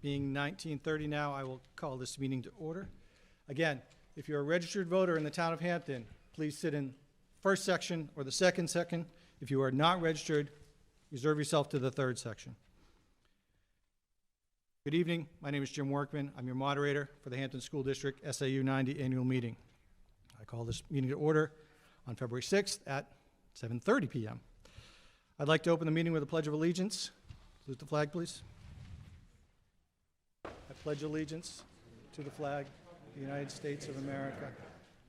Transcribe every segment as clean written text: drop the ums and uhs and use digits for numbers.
Being 19:30 now, I will call this meeting to order. Again, if you're a registered voter in the town of Hampton, please sit in first section or the second section. If you are not registered, reserve yourself to the third section. Good evening. My name is Jim Workman. I'm your moderator for the Hampton School District SAU90 annual meeting. I call this meeting to order on February 6th at 7:30 p.m. I'd like to open the meeting with a pledge of allegiance. Salute the flag, please. I pledge allegiance to the flag of the United States of America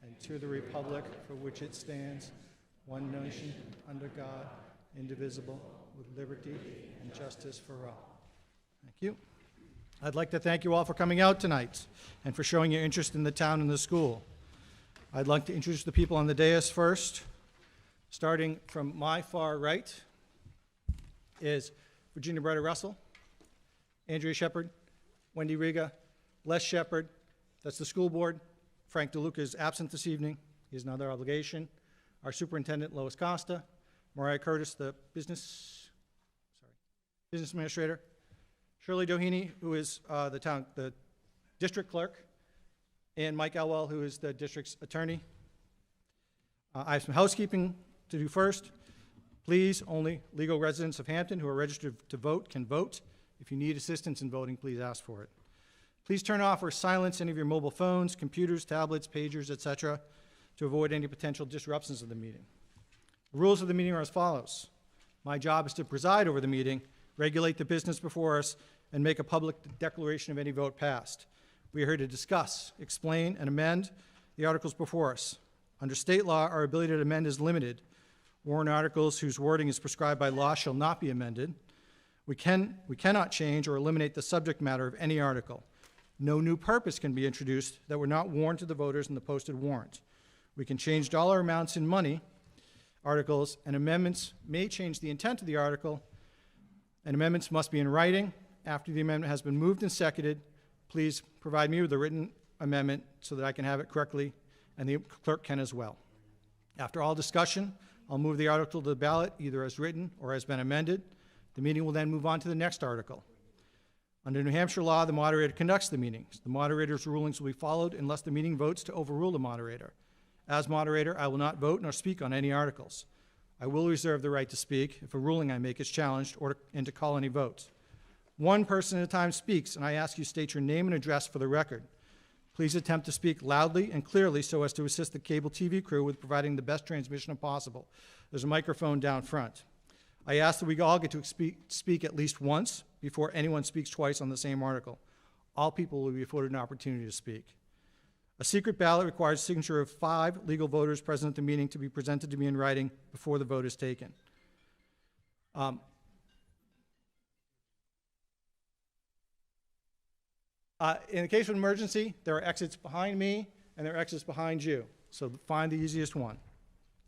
and to the republic for which it stands, one nation, under God, indivisible, with liberty and justice for all. Thank you. I'd like to thank you all for coming out tonight and for showing your interest in the town and the school. I'd like to introduce the people on the dais first. Starting from my far right is Virginia Breda Russell, Andrea Shepard, Wendy Riga, Les Shepard, that's the school board. Frank DeLuca is absent this evening. He has another obligation. Our superintendent, Lois Costa, Mariah Curtis, the business administrator, Shirley Doheny, who is the district clerk, and Mike Elwell, who is the district's attorney. I have some housekeeping to do first. Please, only legal residents of Hampton who are registered to vote can vote. If you need assistance in voting, please ask for it. Please turn off or silence any of your mobile phones, computers, tablets, pagers, etc., to avoid any potential disruptions of the meeting. The rules of the meeting are as follows. My job is to preside over the meeting, regulate the business before us, and make a public declaration of any vote passed. We are here to discuss, explain, and amend the articles before us. Under state law, our ability to amend is limited. Warrant articles whose wording is prescribed by law shall not be amended. We cannot change or eliminate the subject matter of any article. No new purpose can be introduced that were not warned to the voters in the posted warrant. We can change dollar amounts in money articles, and amendments may change the intent of the article, and amendments must be in writing. After the amendment has been moved and seconded, please provide me with a written amendment so that I can have it correctly, and the clerk can as well. After all discussion, I'll move the article to the ballot either as written or has been amended. The meeting will then move on to the next article. Under New Hampshire law, the moderator conducts the meetings. The moderator's rulings will be followed unless the meeting votes to overrule the moderator. As moderator, I will not vote nor speak on any articles. I will reserve the right to speak if a ruling I make is challenged and to call any votes. One person at a time speaks, and I ask you state your name and address for the record. Please attempt to speak loudly and clearly so as to assist the cable TV crew with providing the best transmission possible. There's a microphone down front. I ask that we all get to speak at least once before anyone speaks twice on the same article. All people will be afforded an opportunity to speak. A secret ballot requires signature of 5 legal voters present at the meeting to be presented to me in writing before the vote is taken. In the case of an emergency, there are exits behind me and there are exits behind you. So find the easiest one.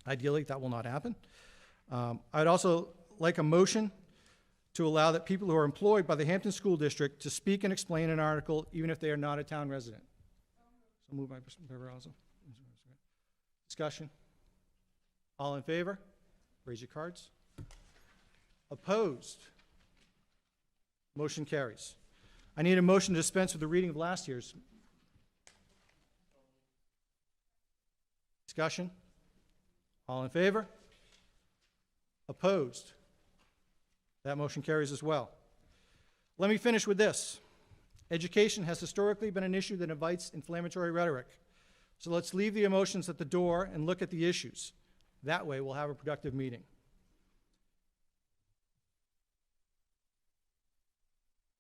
Ideally, that will not happen. I'd also like a motion to allow that people who are employed by the Hampton School District to speak and explain an article even if they are not a town resident. So moved by Member Alonso. Discussion. All in favor? Raise your cards. Opposed? Motion carries. I need a motion to dispense with the reading of last year's. Discussion. All in favor? Opposed? That motion carries as well. Let me finish with this. Education has historically been an issue that invites inflammatory rhetoric. So let's leave the emotions at the door and look at the issues. That way we'll have a productive meeting.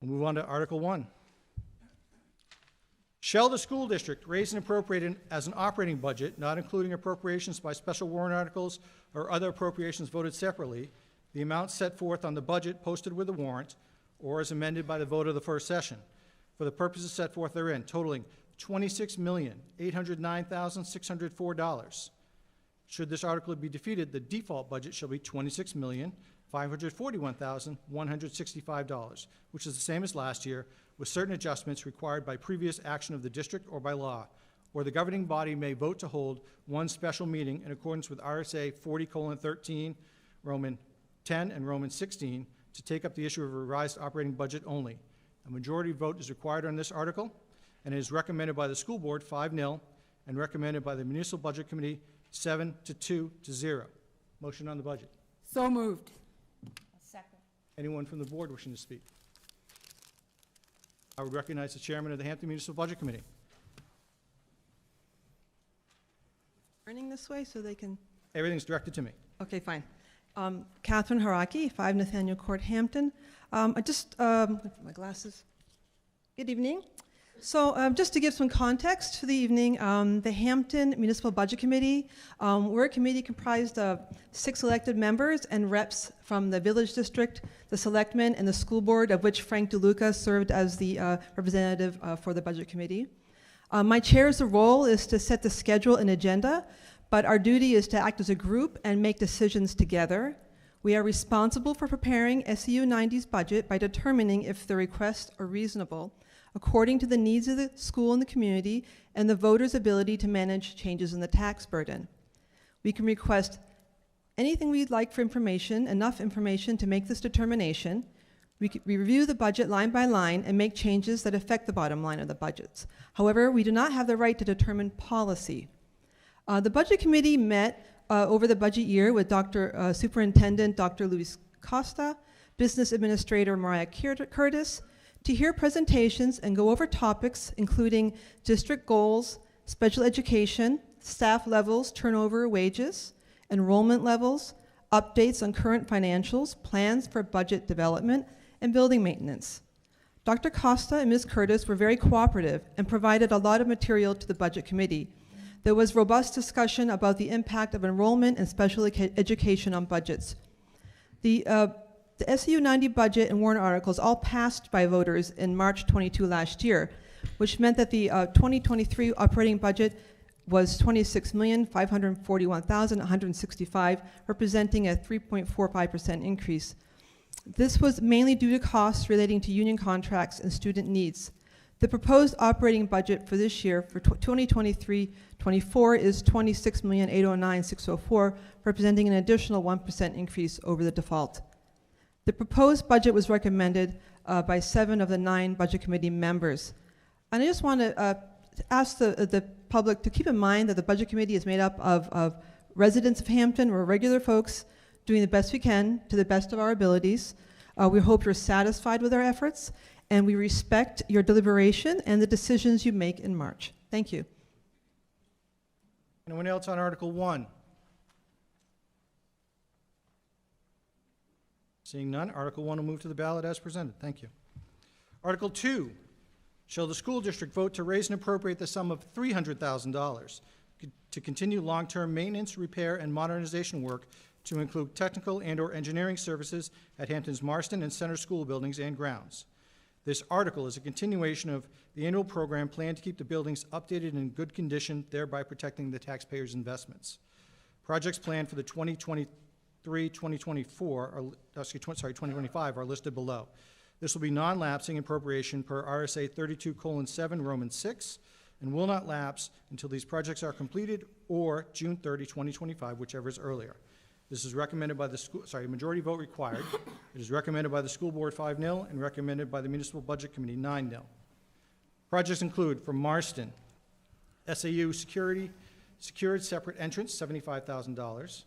We'll move on to Article 1. Shall the school district raise and appropriate as an operating budget, not including appropriations by special warrant articles or other appropriations voted separately, the amount set forth on the budget posted with the warrant or as amended by the vote of the first session for the purposes set forth therein, totaling $26,809,604. Should this article be defeated, the default budget shall be $26,541,165, which is the same as last year, with certain adjustments required by previous action of the district or by law, or the governing body may vote to hold one special meeting in accordance with RSA 40:13, Roman 10 and Roman 16, to take up the issue of a revised operating budget only. A majority vote is required on this article, and it is recommended by the school board 5-0, and recommended by the Municipal Budget Committee 7-2-0. Motion on the budget. So moved. Second. Anyone from the board wishing to speak? I would recognize the chairman of the Hampton Municipal Budget Committee. Turning this way so they can, Everything's directed to me. okay, fine. Catherine Haraki, 5 Nathaniel Court, Hampton. My glasses. Good evening. So just to give some context for the evening, the Hampton Municipal Budget Committee, we're a committee comprised of 6 elected members and reps from the village district, the selectmen, and the school board, of which Frank DeLuca served as the representative for the budget committee. My chair's role is to set the schedule and agenda, but our duty is to act as a group and make decisions together. We are responsible for preparing SAU90's budget by determining if the requests are reasonable, according to the needs of the school and the community and the voters' ability to manage changes in the tax burden. We can request anything we'd like for information, enough information to make this determination. We review the budget line by line and make changes that affect the bottom line of the budgets. However, we do not have the right to determine policy. The Budget Committee met over the budget year with Superintendent Dr. Luis Costa, Business Administrator Mariah Curtis, to hear presentations and go over topics including district goals, special education, staff levels, turnover, wages, enrollment levels, updates on current financials, plans for budget development, and building maintenance. Dr. Costa and Ms. Curtis were very cooperative and provided a lot of material to the Budget Committee. There was robust discussion about the impact of enrollment and special education on budgets. The SAU90 budget and warrant articles all passed by voters in March 22 last year, which meant that the 2023 operating budget was $26,541,165, representing a 3.45% increase. This was mainly due to costs relating to union contracts and student needs. The proposed operating budget for this year, for 2023-24, is $26,809,604, representing an additional 1% increase over the default. The proposed budget was recommended by 7 of the 9 Budget Committee members. And I just want to ask the public to keep in mind that the Budget Committee is made up of residents of Hampton. We're regular folks doing the best we can to the best of our abilities. We hope you're satisfied with our efforts, and we respect your deliberation and the decisions you make in March. Thank you. Anyone else on Article 1? Seeing none, Article 1 will move to the ballot as presented. Thank you. Article 2, shall the school district vote to raise and appropriate the sum of $300,000 to continue long-term maintenance, repair, and modernization work to include technical and/or engineering services at Hampton's Marston and Center School buildings and grounds. This article is a continuation of the annual program planned to keep the buildings updated and in good condition, thereby protecting the taxpayers' investments. Projects planned for the 2025 are listed below. This will be non-lapsing appropriation per RSA 32:7 Roman 6 and will not lapse until these projects are completed or June 30, 2025, whichever is earlier. This is recommended by the school, majority vote required. It is recommended by the school board 5-0 and recommended by the Municipal Budget Committee 9-0. Projects include from Marston, SAU secured separate entrance, $75,000.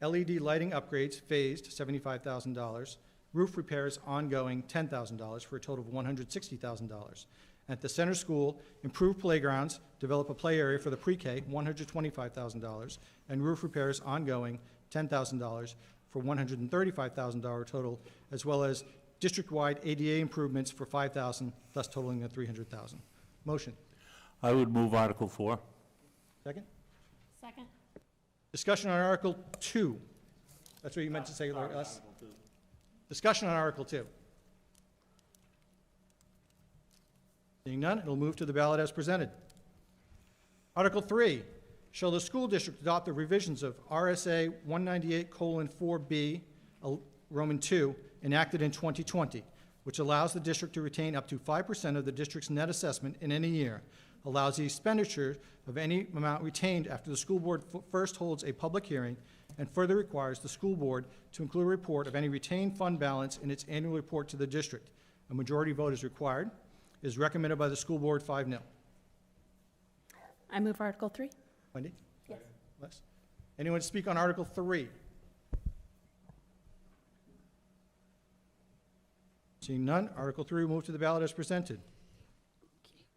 LED lighting upgrades, phased, $75,000. Roof repairs, ongoing, $10,000 for a total of $160,000. At the center school, improve playgrounds, develop a play area for the pre-K, $125,000. And roof repairs, ongoing, $10,000 for $135,000 total, as well as district-wide ADA improvements for $5,000, thus totaling at $300,000. Motion. I would move Article 4. Second? Second. Discussion on Article 2. That's what you meant to say, Les? Discussion on Article 2. Seeing none, it'll move to the ballot as presented. Article 3. Shall the school district adopt the revisions of RSA 198:4B, Roman 2, enacted in 2020, which allows the district to retain up to 5% of the district's net assessment in any year, allows the expenditure of any amount retained after the school board first holds a public hearing, and further requires the school board to include a report of any retained fund balance in its annual report to the district. A majority vote is required. It is recommended by the school board 5-0. I move Article 3. Wendy? Yes. Les? Anyone speak on Article 3? Seeing none, Article 3 will move to the ballot as presented.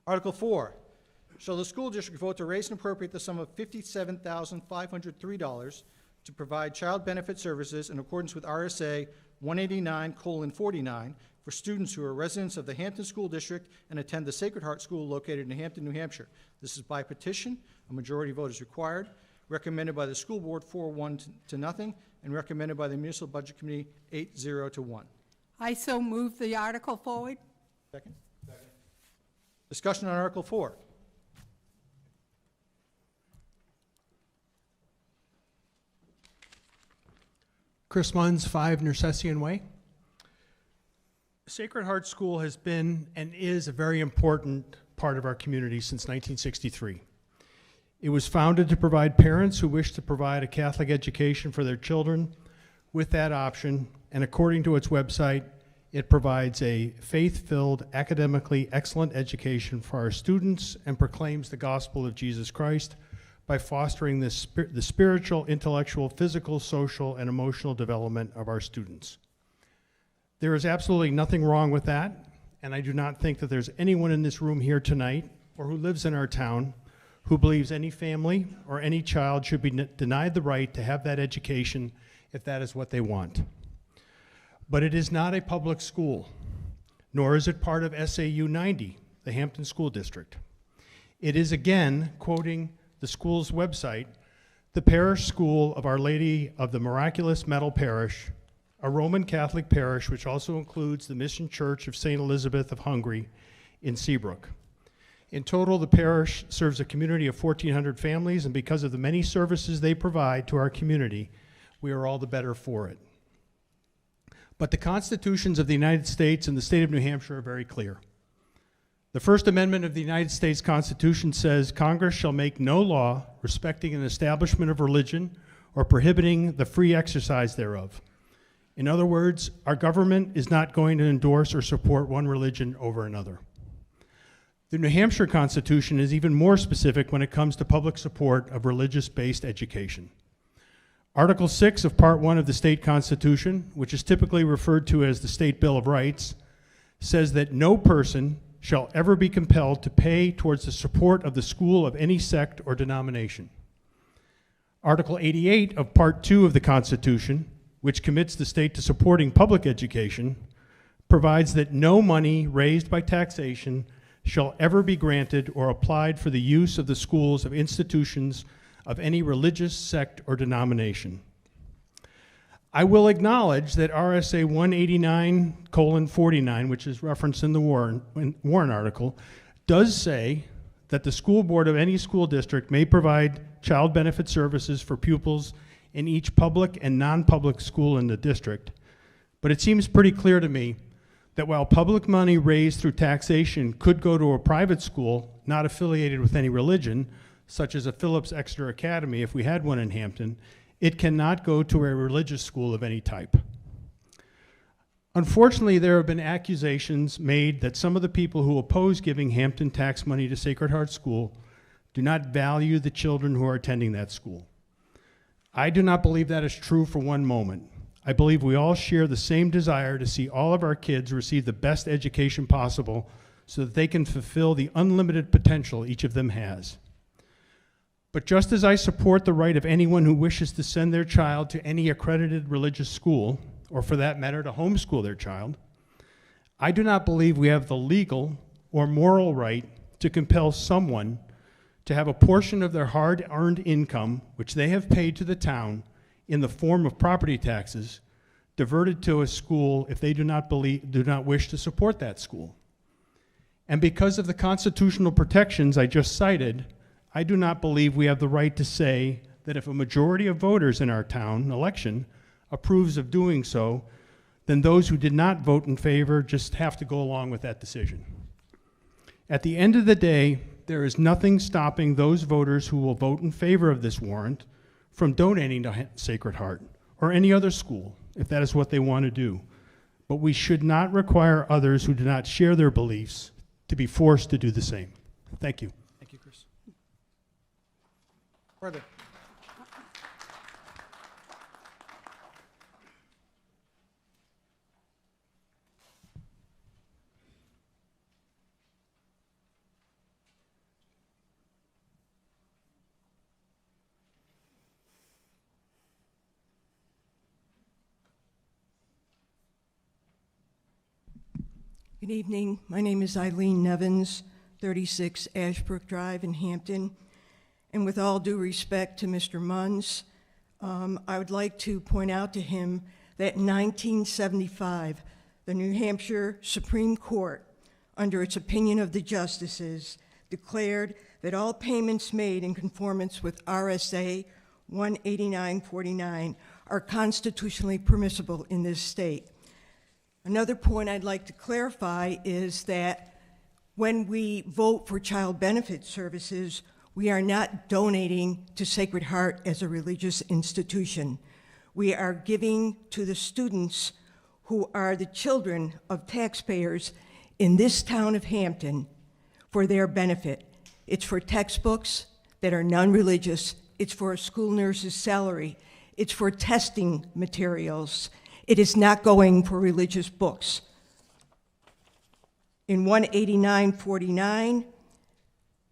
Article 4, shall the school district vote to raise and appropriate the sum of $57,503 to provide child benefit services in accordance with RSA 189:49 for students who are residents of the Hampton School District and attend the Sacred Heart School located in Hampton, New Hampshire. This is by petition. A majority vote is required. Recommended by the school board 4-1 to nothing, and recommended by the Municipal Budget Committee 8-0 to 1. I so move the article forward. Second? Discussion on Article 4. Chris Munns, 5 Nersessian Way. Sacred Heart School has been and is a very important part of our community since 1963. It was founded to provide parents who wish to provide a Catholic education for their children with that option, and according to its website, it provides a faith-filled, academically excellent education for our students and proclaims the gospel of Jesus Christ by fostering the spiritual, intellectual, physical, social, and emotional development of our students. There is absolutely nothing wrong with that, and I do not think that there's anyone in this room here tonight or who lives in our town who believes any family or any child should be denied the right to have that education if that is what they want. But it is not a public school, nor is it part of SAU90, the Hampton School District. It is, again, quoting the school's website, the parish school of Our Lady of the Miraculous Medal Parish, a Roman Catholic parish which also includes the Mission Church of St. Elizabeth of Hungary in Seabrook. In total, the parish serves a community of 1,400 families, and because of the many services they provide to our community, we are all the better for it. But the constitutions of the United States and the state of New Hampshire are very clear. The First Amendment of the United States Constitution says, Congress shall make no law respecting an establishment of religion or prohibiting the free exercise thereof. In other words, our government is not going to endorse or support one religion over another. The New Hampshire Constitution is even more specific when it comes to public support of religious-based education. Article 6 of Part 1 of the state constitution, which is typically referred to as the State Bill of Rights, says that no person shall ever be compelled to pay towards the support of the school of any sect or denomination. Article 88 of Part 2 of the Constitution, which commits the state to supporting public education, provides that no money raised by taxation shall ever be granted or applied for the use of the schools of institutions of any religious sect or denomination. I will acknowledge that RSA 189:49, which is referenced in the Warren article, does say that the school board of any school district may provide child benefit services for pupils in each public and non-public school in the district. But it seems pretty clear to me that while public money raised through taxation could go to a private school not affiliated with any religion, such as a Phillips Exeter Academy if we had one in Hampton, it cannot go to a religious school of any type. Unfortunately, there have been accusations made that some of the people who oppose giving Hampton tax money to Sacred Heart School do not value the children who are attending that school. I do not believe that is true for one moment. I believe we all share the same desire to see all of our kids receive the best education possible so that they can fulfill the unlimited potential each of them has. But just as I support the right of anyone who wishes to send their child to any accredited religious school, or for that matter, to homeschool their child, I do not believe we have the legal or moral right to compel someone to have a portion of their hard-earned income, which they have paid to the town in the form of property taxes, diverted to a school if they do not wish to support that school. And because of the constitutional protections I just cited, I do not believe we have the right to say that if a majority of voters in our town election approves of doing so, then those who did not vote in favor just have to go along with that decision. At the end of the day, there is nothing stopping those voters who will vote in favor of this warrant from donating to Sacred Heart or any other school, if that is what they want to do. but we should not require others who do not share their beliefs to be forced to do the same. Thank you. Thank you, Chris. Further. Good evening. My name is Eileen Nevins, 36 Ashbrook Drive in Hampton. And with all due respect to Mr. Munns, I would like to point out to him that in 1975, the New Hampshire Supreme Court, under its opinion of the justices, declared that all payments made in conformance with RSA 18949 are constitutionally permissible in this state. Another point I'd like to clarify is that when we vote for child benefit services, we are not donating to Sacred Heart as a religious institution. We are giving to the students who are the children of taxpayers in this town of Hampton for their benefit. It's for textbooks that are non-religious. It's for a school nurse's salary. It's for testing materials. It is not going for religious books. In 18949,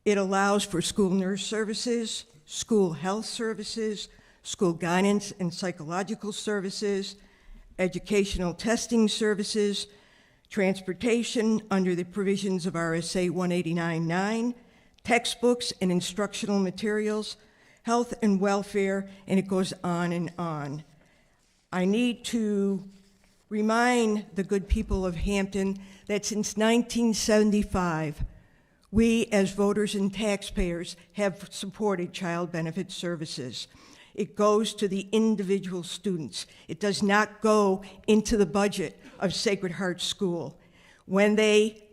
it allows for school nurse services, school health services, school guidance and psychological services, educational testing services, transportation under the provisions of RSA 189.9, textbooks and instructional materials, health and welfare, and it goes on and on. I need to remind the good people of Hampton that since 1975, we as voters and taxpayers have supported child benefit services. It goes to the individual students. It does not go into the budget of Sacred Heart School. When they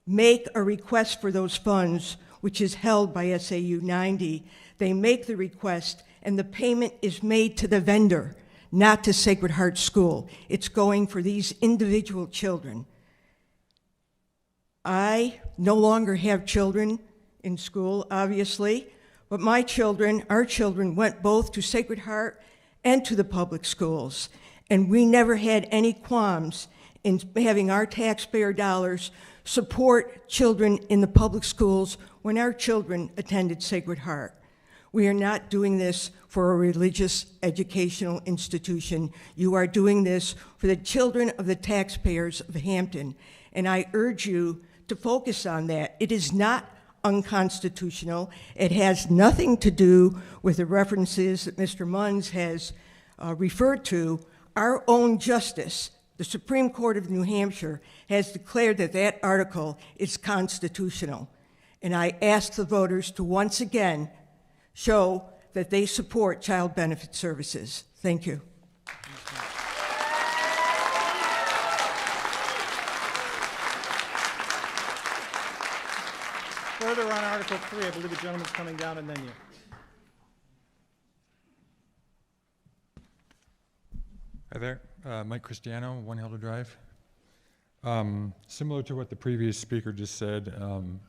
make a request for those funds, which is held by SAU90, they make the request and the payment is made to the vendor, not to Sacred Heart School. It's going for these individual children. I no longer have children in school, obviously, but my children, our children, went both to Sacred Heart and to the public schools, and we never had any qualms in having our taxpayer dollars support children in the public schools when our children attended Sacred Heart. We are not doing this for a religious educational institution. You are doing this for the children of the taxpayers of Hampton. And I urge you to focus on that. It is not unconstitutional. It has nothing to do with the references that Mr. Munns has referred to. Our own justice, the Supreme Court of New Hampshire, has declared that that article is constitutional. And I ask the voters to once again show that they support child benefit services. Thank you. Further on Article 3, I believe the gentleman's coming down and then you. Hi there, Mike Cristiano, One Hilda Drive. Similar to what the previous speaker just said,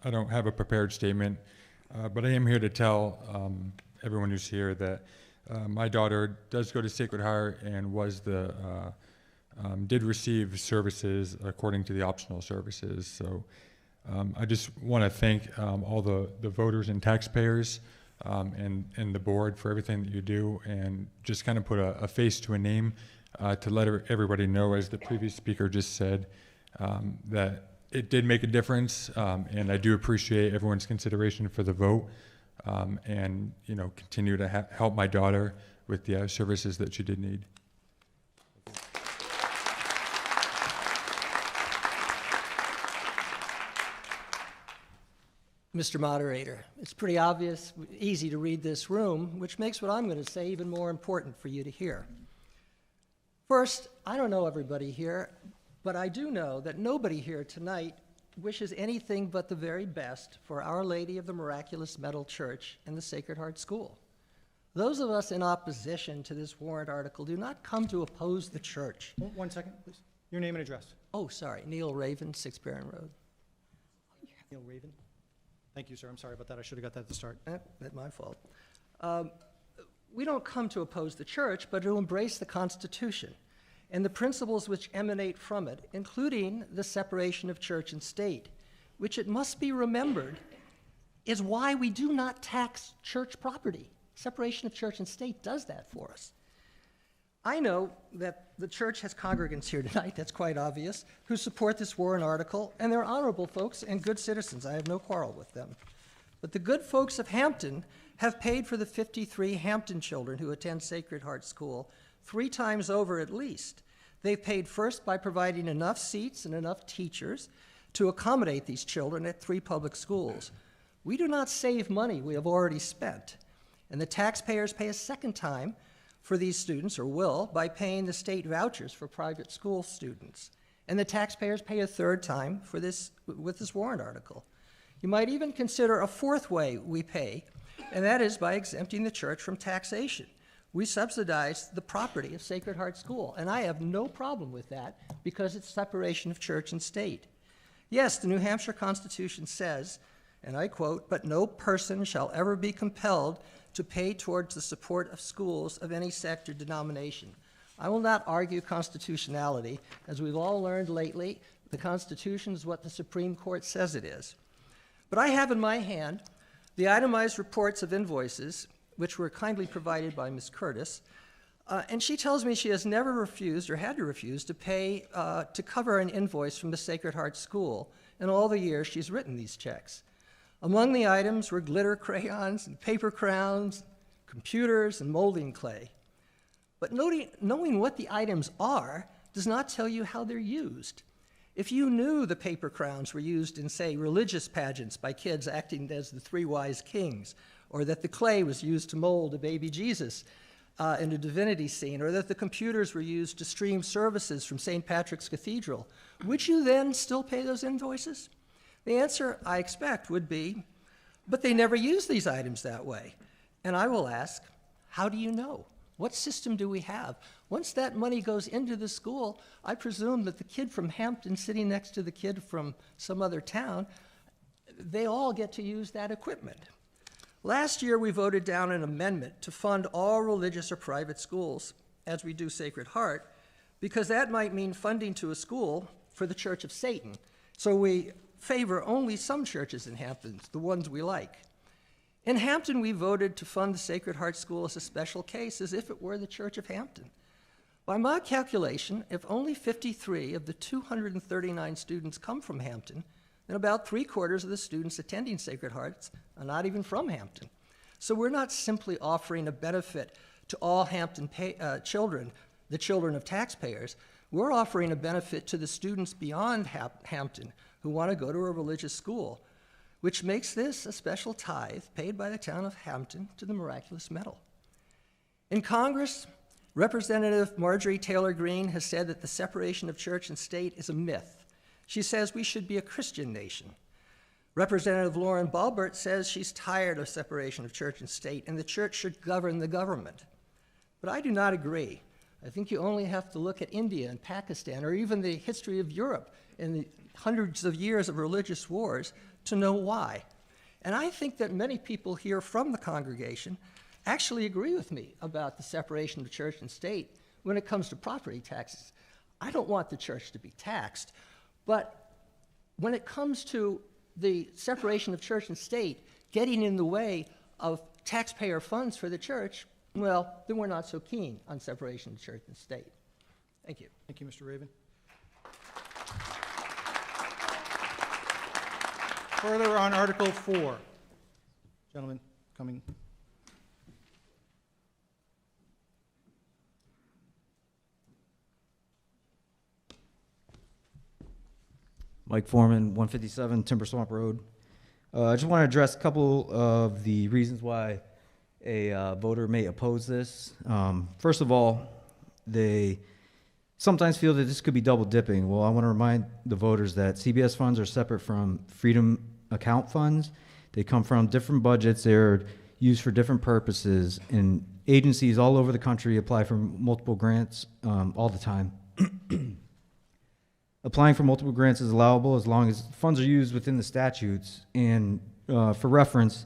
I don't have a prepared statement, but I am here to tell everyone who's here that my daughter does go to Sacred Heart and did receive services according to the optional services. So I just want to thank all the voters and taxpayers and the board for everything that you do, and just kind of put a face to a name to let everybody know, as the previous speaker just said, that it did make a difference, and I do appreciate everyone's consideration for the vote, and continue to help my daughter with the services that she did need. Mr. Moderator, it's pretty obvious, easy to read this room, which makes what I'm going to say even more important for you to hear. First, I don't know everybody here, but I do know that nobody here tonight wishes anything but the very best for Our Lady of the Miraculous Medal Church and the Sacred Heart School. Those of us in opposition to this warrant article do not come to oppose the church. One second, please. Your name and address. Oh, sorry, Neil Raven, 6 Barron Road. Neil Raven. Thank you, sir. I'm sorry about that. I should have got that at the start. That's my fault. We don't come to oppose the church, but to embrace the Constitution and the principles which emanate from it, including the separation of church and state, which, it must be remembered, is why we do not tax church property. Separation of church and state does that for us. I know that the church has congregants here tonight, that's quite obvious, who support this warrant article, and they're honorable folks and good citizens. I have no quarrel with them. But the good folks of Hampton have paid for the 53 Hampton children who attend Sacred Heart School 3 times over at least. They've paid first by providing enough seats and enough teachers to accommodate these children at 3 public schools. We do not save money we have already spent, and the taxpayers pay a second time for these students, or will, by paying the state vouchers for private school students. And the taxpayers pay a third time for this, with this warrant article. You might even consider a fourth way we pay, and that is by exempting the church from taxation. We subsidize the property of Sacred Heart School, and I have no problem with that because it's separation of church and state. Yes, the New Hampshire Constitution says, and I quote, "But no person shall ever be compelled to pay towards the support of schools of any sect or denomination." I will not argue constitutionality. As we've all learned lately, the Constitution is what the Supreme Court says it is. But I have in my hand the itemized reports of invoices, which were kindly provided by Ms. Curtis, and she tells me she has never refused or had to refuse to pay to cover an invoice from the Sacred Heart School in all the years she's written these checks. Among the items were glitter crayons and paper crowns, computers, and molding clay. But knowing what the items are does not tell you how they're used. If you knew the paper crowns were used in, say, religious pageants by kids acting as the 3 wise kings, or that the clay was used to mold a baby Jesus in a divinity scene, or that the computers were used to stream services from St. Patrick's Cathedral, would you then still pay those invoices? The answer, I expect, would be, but they never use these items that way. And I will ask, how do you know? What system do we have? Once that money goes into the school, I presume that the kid from Hampton sitting next to the kid from some other town, they all get to use that equipment. Last year, we voted down an amendment to fund all religious or private schools, as we do Sacred Heart, because that might mean funding to a school for the Church of Satan. So we favor only some churches in Hampton, the ones we like. In Hampton, we voted to fund the Sacred Heart School as a special case, as if it were the Church of Hampton. By my calculation, if only 53 of the 239 students come from Hampton, then about 3/4 of the students attending Sacred Hearts are not even from Hampton. So we're not simply offering a benefit to all Hampton children, the children of taxpayers. We're offering a benefit to the students beyond Hampton who want to go to a religious school, which makes this a special tithe paid by the town of Hampton to the Miraculous Medal. In Congress, Representative Marjorie Taylor Greene has said that the separation of church and state is a myth. She says we should be a Christian nation. Representative Lauren Balbert says she's tired of separation of church and state, and the church should govern the government. But I do not agree. I think you only have to look at India and Pakistan, or even the history of Europe and the hundreds of years of religious wars to know why. And I think that many people here from the congregation actually agree with me about the separation of church and state when it comes to property taxes. I don't want the church to be taxed, but when it comes to the separation of church and state getting in the way of taxpayer funds for the church, well, then we're not so keen on separation of church and state. Thank you. Thank you, Mr. Raven. Further on Article 4. Gentlemen, coming. Mike Foreman, 157 Timber Swamp Road. I just want to address a couple of the reasons why a voter may oppose this. First of all, they sometimes feel that this could be double dipping. Well, I want to remind the voters that CBS funds are separate from Freedom Account funds. They come from different budgets. They're used for different purposes, and agencies all over the country apply for multiple grants all the time. Applying for multiple grants is allowable as long as funds are used within the statutes. And for reference,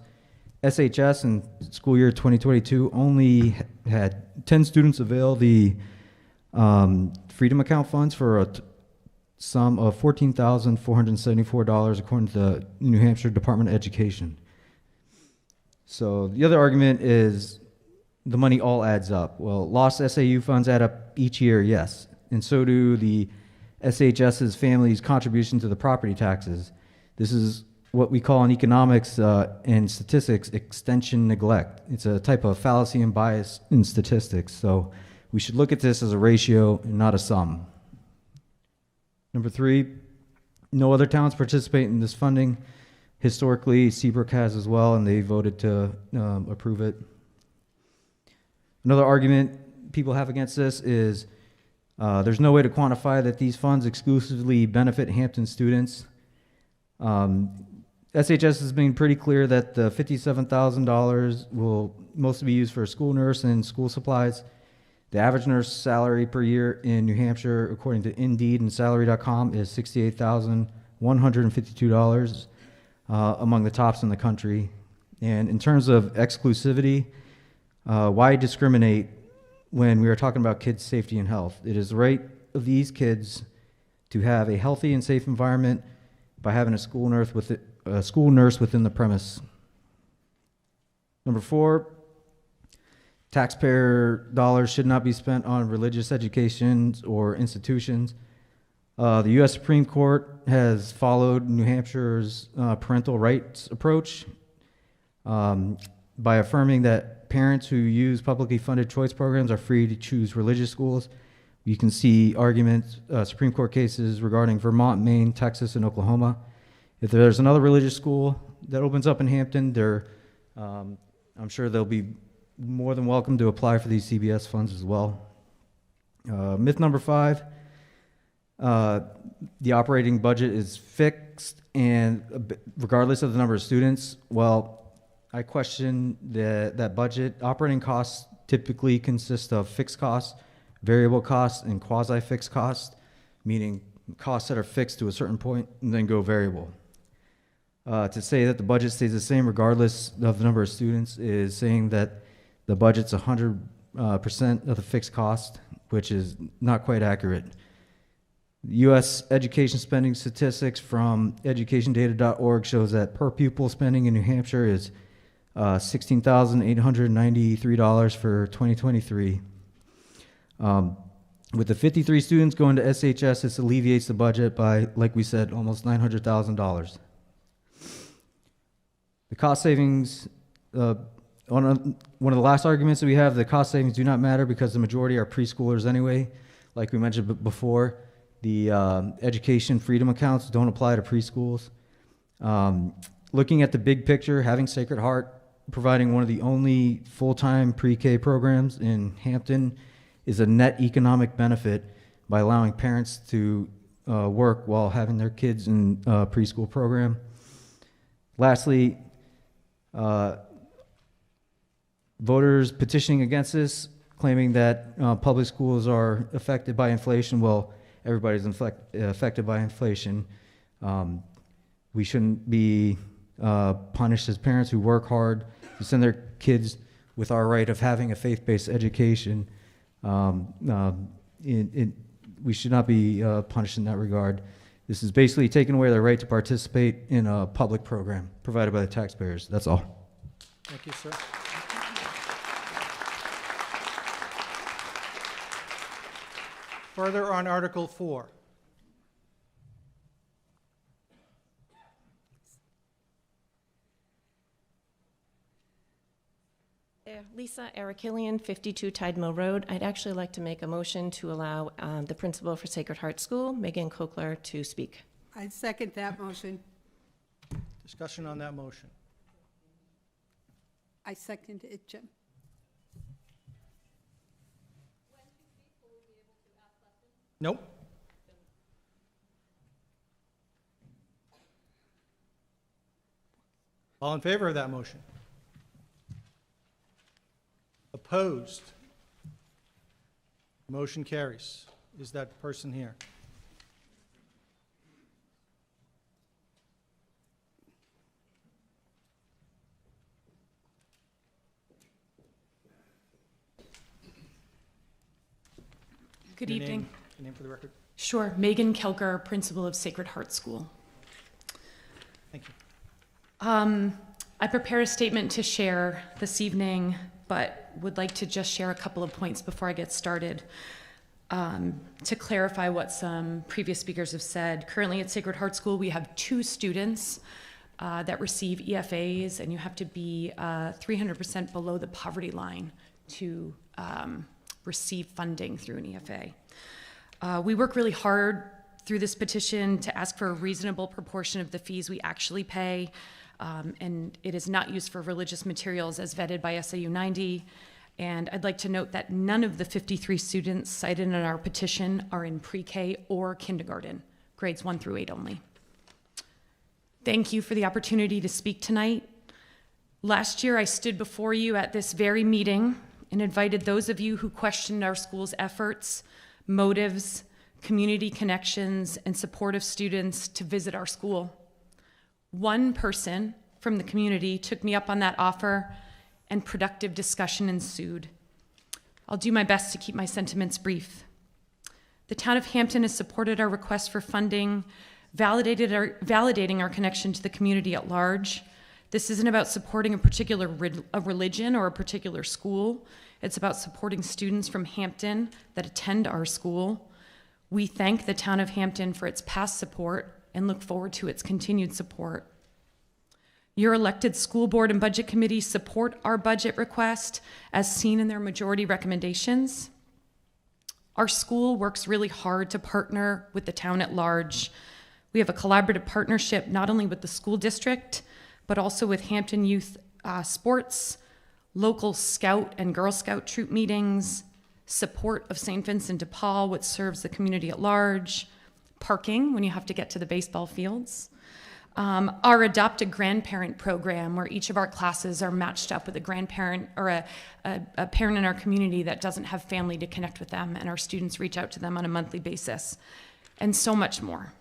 SHS in school year 2022 only had 10 students avail the Freedom Account funds for a sum of $14,474 according to the New Hampshire Department of Education. So the other argument is the money all adds up. Well, lost SAU funds add up each year, yes, and so do the SHS's family's contribution to the property taxes. This is what we call in economics and statistics extension neglect. It's a type of fallacy and bias in statistics. So we should look at this as a ratio and not a sum. Number 3, no other towns participate in this funding. Historically, Seabrook has as well, and they voted to approve it. Another argument people have against this is there's no way to quantify that these funds exclusively benefit Hampton students. SHS has been pretty clear that the $57,000 will mostly be used for a school nurse and school supplies. The average nurse salary per year in New Hampshire, according to Indeed and Salary.com, is $68,152, among the tops in the country. And in terms of exclusivity, why discriminate when we are talking about kids' safety and health? It is the right of these kids to have a healthy and safe environment by having a school nurse within the premise. Number 4, taxpayer dollars should not be spent on religious educations or institutions. The U.S. Supreme Court has followed New Hampshire's parental rights approach by affirming that parents who use publicly funded choice programs are free to choose religious schools. You can see arguments, Supreme Court cases regarding Vermont, Maine, Texas, and Oklahoma. If there's another religious school that opens up in Hampton, I'm sure they'll be more than welcome to apply for these CBS funds as well. Myth number 5, the operating budget is fixed, and regardless of the number of students, well, I question that budget. Operating costs typically consist of fixed costs, variable costs, and quasi-fixed costs, meaning costs that are fixed to a certain point and then go variable. To say that the budget stays the same regardless of the number of students is saying that the budget's 100% of the fixed cost, which is not quite accurate. U.S. education spending statistics from educationdata.org shows that per pupil spending in New Hampshire is $16,893 for 2023. With the 53 students going to SHS, this alleviates the budget by, like we said, almost $900,000. The cost savings, one of the last arguments that we have, the cost savings do not matter because the majority are preschoolers anyway. Like we mentioned before, the education freedom accounts don't apply to preschools. Looking at the big picture, having Sacred Heart providing one of the only full-time pre-K programs in Hampton is a net economic benefit by allowing parents to work while having their kids in a preschool program. Lastly, voters petitioning against this, claiming that public schools are affected by inflation. Well, everybody's affected by inflation. We shouldn't be punished as parents who work hard to send their kids with our right of having a faith-based education. We should not be punished in that regard. This is basically taking away their right to participate in a public program provided by the taxpayers. That's all. Thank you, sir. Further on Article 4. Lisa Arakilian, 52 Tide Mill Road. I'd actually like to make a motion to allow the principal for Sacred Heart School, Megan Kokler, to speak. I second that motion. Discussion on that motion. I second it, Jim. Nope. All in favor of that motion? Opposed? Motion carries. Is that person here? Good Your name- evening. Your name for the record? Sure. Megan Kilker, principal of Sacred Heart School. Thank you. I prepared a statement to share this evening, but would like to just share a couple of points before I get started. To clarify what some previous speakers have said, currently at Sacred Heart School, we have 2 students that receive EFAs, and you have to be 300% below the poverty line to receive funding through an EFA. We work really hard through this petition to ask for a reasonable proportion of the fees we actually pay, and it is not used for religious materials as vetted by SAU90. And I'd like to note that none of the 53 students cited in our petition are in pre-K or kindergarten, grades 1 through 8 only. Thank you for the opportunity to speak tonight. Last year, I stood before you at this very meeting and invited those of you who questioned our school's efforts, motives, community connections, and support of students to visit our school. One person from the community took me up on that offer, and productive discussion ensued. I'll do my best to keep my sentiments brief. The town of Hampton has supported our request for funding, validating our connection to the community at large. This isn't about supporting a particular religion or a particular school. It's about supporting students from Hampton that attend our school. We thank the town of Hampton for its past support and look forward to its continued support. Your elected school board and budget committee support our budget request as seen in their majority recommendations. Our school works really hard to partner with the town at large. We have a collaborative partnership not only with the school district, but also with Hampton Youth Sports, local Scout and Girl Scout troop meetings, support of St. Vincent de Paul, which serves the community at large, parking when you have to get to the baseball fields, our Adopt a Grandparent program, where each of our classes are matched up with a grandparent or a parent in our community that doesn't have family to connect with them, and our students reach out to them on a monthly basis, and so much more.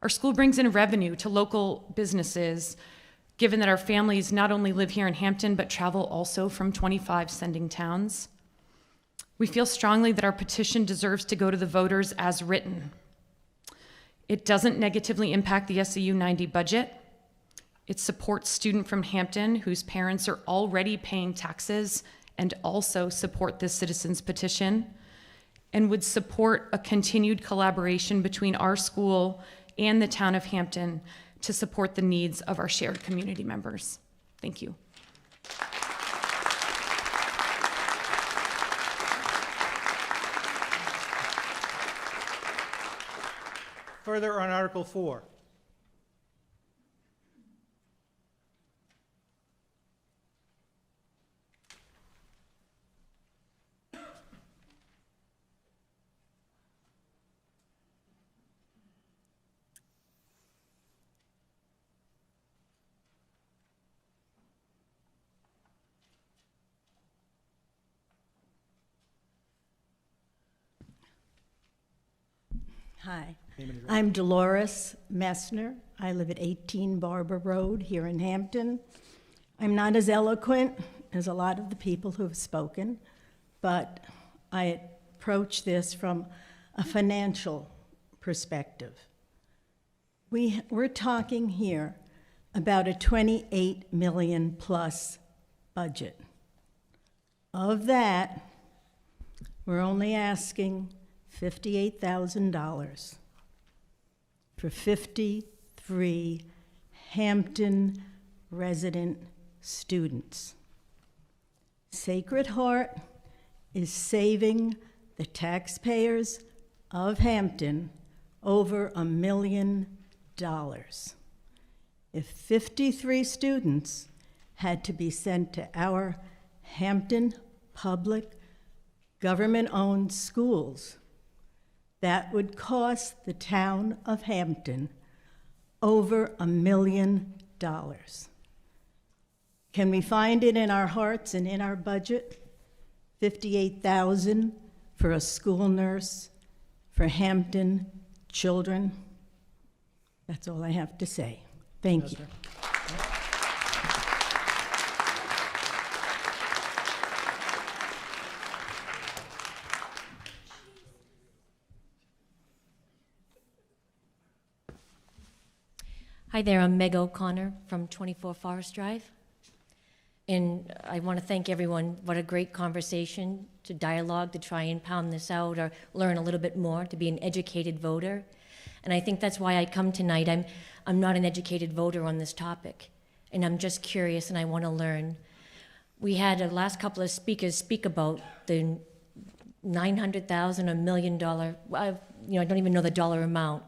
Our school brings in revenue to local businesses, given that our families not only live here in Hampton, but travel also from 25 sending towns. We feel strongly that our petition deserves to go to the voters as written. It doesn't negatively impact the SAU90 budget. It supports students from Hampton whose parents are already paying taxes and also support this citizen's petition, and would support a continued collaboration between our school and the town of Hampton to support the needs of our shared community members. Thank you. Further on Article 4. Hi, Name and address. I'm Dolores Messner. I live at 18 Barber Road here in Hampton. I'm not as eloquent as a lot of the people who have spoken, but I approach this from a financial perspective. We're talking here about a 28 million plus budget. Of that, we're only asking $58,000 for 53 Hampton resident students. Sacred Heart is saving the taxpayers of Hampton over $1 million. If 53 students had to be sent to our Hampton public government-owned schools, that would cost the town of Hampton over $1 million. Can we find it in our hearts and in our budget? $58,000 for a school nurse for Hampton children? That's all I have to say. Thank you. Hi there, I'm Meg O'Connor from 24 Forest Drive. And I want to thank everyone. What a great conversation, to dialogue, to try and pound this out or learn a little bit more, to be an educated voter. And I think that's why I come tonight. I'm not an educated voter on this topic, and I'm just curious and I want to learn. We had the last couple of speakers speak about the $900,000, $1 million, I don't even know the dollar amount.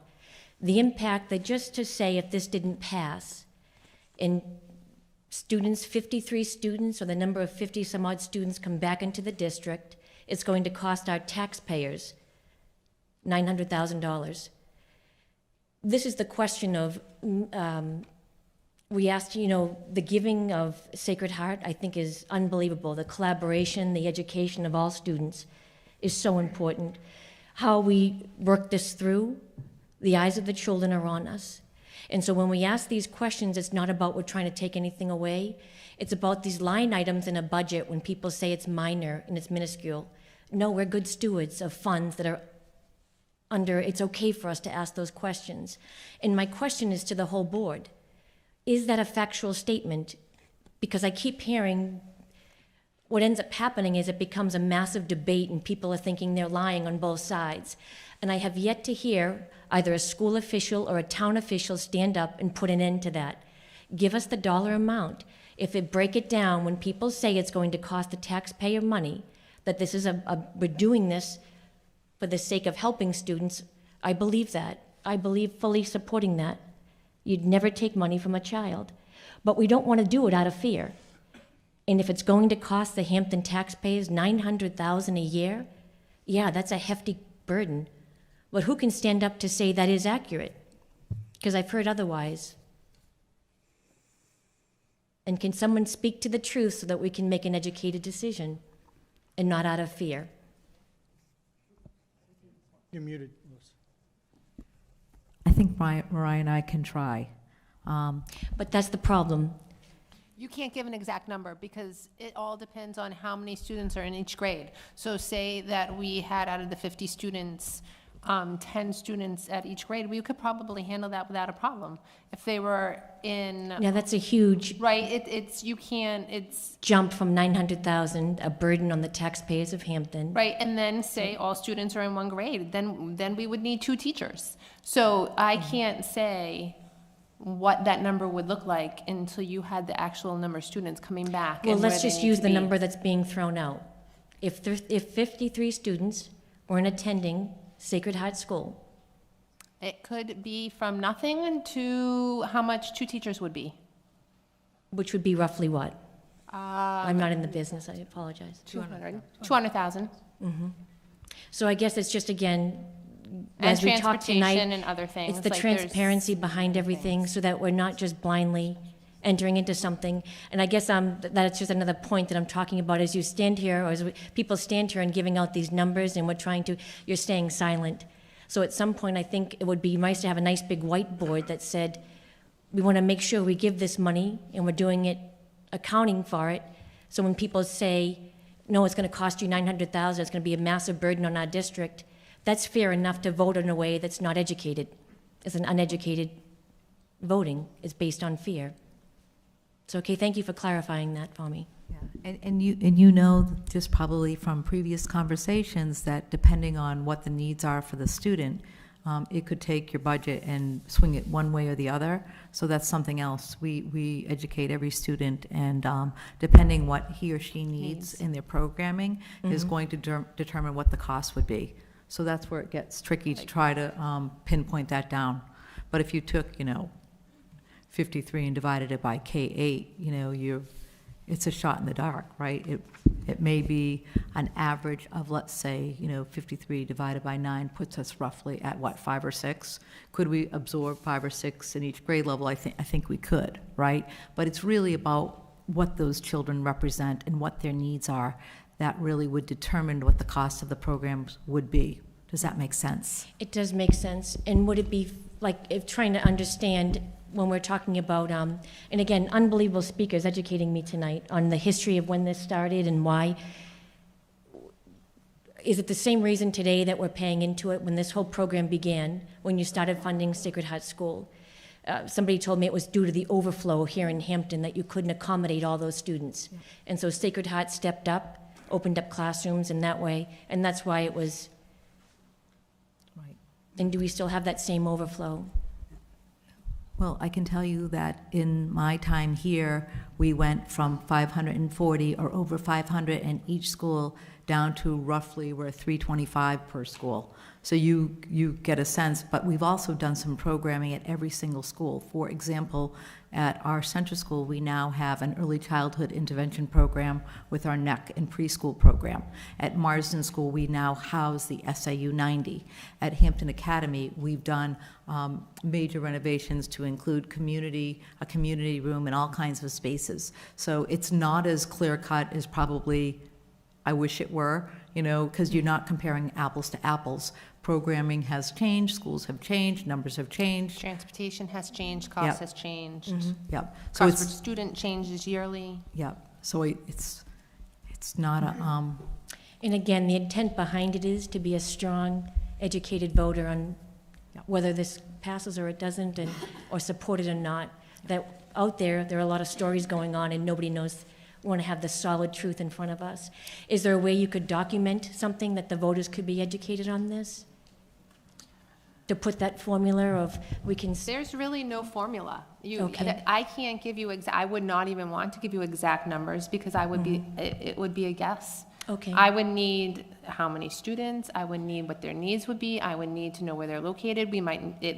The impact that just to say if this didn't pass, and students, 53 students, or the number of 50 some odd students come back into the district, it's going to cost our taxpayers $900,000. This is the question of, we asked, the giving of Sacred Heart, I think, is unbelievable. The collaboration, the education of all students is so important. How we work this through, the eyes of the children are on us. And so when we ask these questions, it's not about we're trying to take anything away. It's about these line items in a budget when people say it's minor and it's minuscule. No, we're good stewards of funds that are under, it's okay for us to ask those questions. And my question is to the whole board. Is that a factual statement? Because I keep hearing what ends up happening is it becomes a massive debate and people are thinking they're lying on both sides. And I have yet to hear either a school official or a town official stand up and put an end to that. Give us the dollar amount. If it break it down, when people say it's going to cost the taxpayer money, that this is we're doing this for the sake of helping students, I believe that. I believe fully supporting that. You'd never take money from a child. But we don't want to do it out of fear. And if it's going to cost the Hampton taxpayers $900,000 a year, yeah, that's a hefty burden. But who can stand up to say that is accurate? Because I've heard otherwise. And can someone speak to the truth so that we can make an educated decision and not out of fear? You're muted. I think Mariah and I can try. But that's the problem. You can't give an exact number because it all depends on how many students are in each grade. So say that we had out of the 50 students, 10 students at each grade, we could probably handle that without a problem. If they were in... Yeah, that's a huge... Right, it's... Jump from $900,000, a burden on the taxpayers of Hampton. Right, and then say all students are in one grade, then we would need 2 teachers. So I can't say what that number would look like until you had the actual number of students coming back. Well, and let's where they just need use to the be. number that's being thrown out. If 53 students weren't attending Sacred Heart School, It could be from nothing to how much 2 teachers would be. which would be roughly what? I'm not in the business, I apologize. 200,000. So I guess it's just, again, And as we talk tonight, transportation and other things. it's the like there's- transparency behind everything so that we're not just blindly entering into something. And I guess that's just another point that I'm talking about. As you stand here, or people stand here and giving out these numbers and you're staying silent. So at some point, I think it would be nice to have a nice big whiteboard that said, we want to make sure we give this money and we're doing it, accounting for it. So when people say, no, it's going to cost you $900,000, it's going to be a massive burden on our district, that's fair enough to vote in a way that's not educated. It's an uneducated voting. It's based on fear. So, okay, thank you for clarifying that for me. Yeah. And you know, just probably from previous conversations, that depending on what the needs are for the student, it could take your budget and swing it one way or the other. So that's something else. We educate every student, and depending what he or she needs in their programming is going to determine what the cost would be. So that's where it gets tricky to try to pinpoint that down. But if you took, 53 and divided it by K8, it's a shot in the dark, right? It may be an average of, let's say, 53 divided by 9 puts us roughly at what, 5 or 6? Could we absorb 5 or 6 in each grade level? I think we could, right? But it's really about what those children represent and what their needs are that really would determine what the cost of the programs would be. Does that make sense? It does make sense. And would it be like, if trying to understand when we're talking about, and again, unbelievable speakers educating me tonight on the history of when this started and why. Is it the same reason today that we're paying into it when this whole program began, when you started funding Sacred Heart School? Somebody told me it was due to the overflow here in Hampton that you couldn't accommodate all those students. And so Sacred Heart stepped up, opened up classrooms in that way, and that's why it was. Right. And do we still have that same overflow? Well, I can tell you that in my time here, we went from 540 or over 500 in each school down to roughly we're 325 per school. So you get a sense, but we've also done some programming at every single school. For example, at our central school, we now have an early childhood intervention program with our NEC and preschool program. At Marsden School, we now house the SAU90. At Hampton Academy, we've done major renovations to include a community room, and all kinds of spaces. So it's not as clear-cut as probably I wish it were, because you're not comparing apples to apples. Programming has changed, schools have changed, numbers have changed. Transportation has changed, cost has changed. Yep. So Cost per it's, student changes yearly. yep. So it's not a, And again, the intent behind it is to be a strong, educated voter on whether this passes or it doesn't, or support it or not. That out there are a lot of stories going on, and nobody knows. Want to have the solid truth in front of us. Is there a way you could document something that the voters could be educated on this? To put that formula of we can. There's really no formula. Okay. I can't give you I would not even want to give you exact numbers because I would it would be a guess. Okay. I would need how many students, I would need what their needs would be, I would need to know where they're located.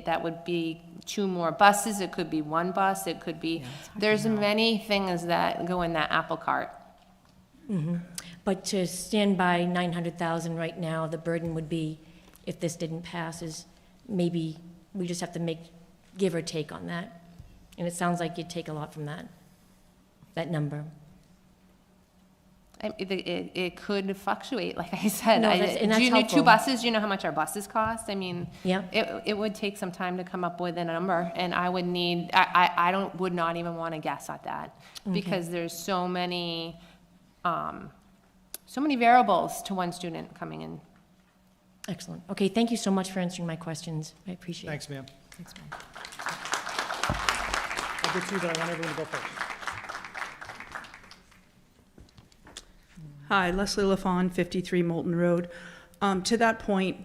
That would be 2 more buses, it could be 1 bus, it could be, there's many things that go in that apple cart. Mm-hmm. But to stand by 900,000 right now, the burden would be, if this didn't pass, is maybe we just have to give or take on that. And it sounds like you'd take a lot from that number. It could fluctuate, like I said. No, and that's do you need 2 helpful. buses? Do you know how much our buses cost? I mean, Yeah. it would take some time to come up with a number, and I would need, would not even want to guess at that, because there's so many variables to one student coming in. Excellent. Okay, thank you so much for answering my questions. I appreciate it. Thanks, ma'am. thanks, Mike. I'll get to you, but I want everyone to go first. Hi, Leslie LaFawn, 53 Moulton Road. To that point,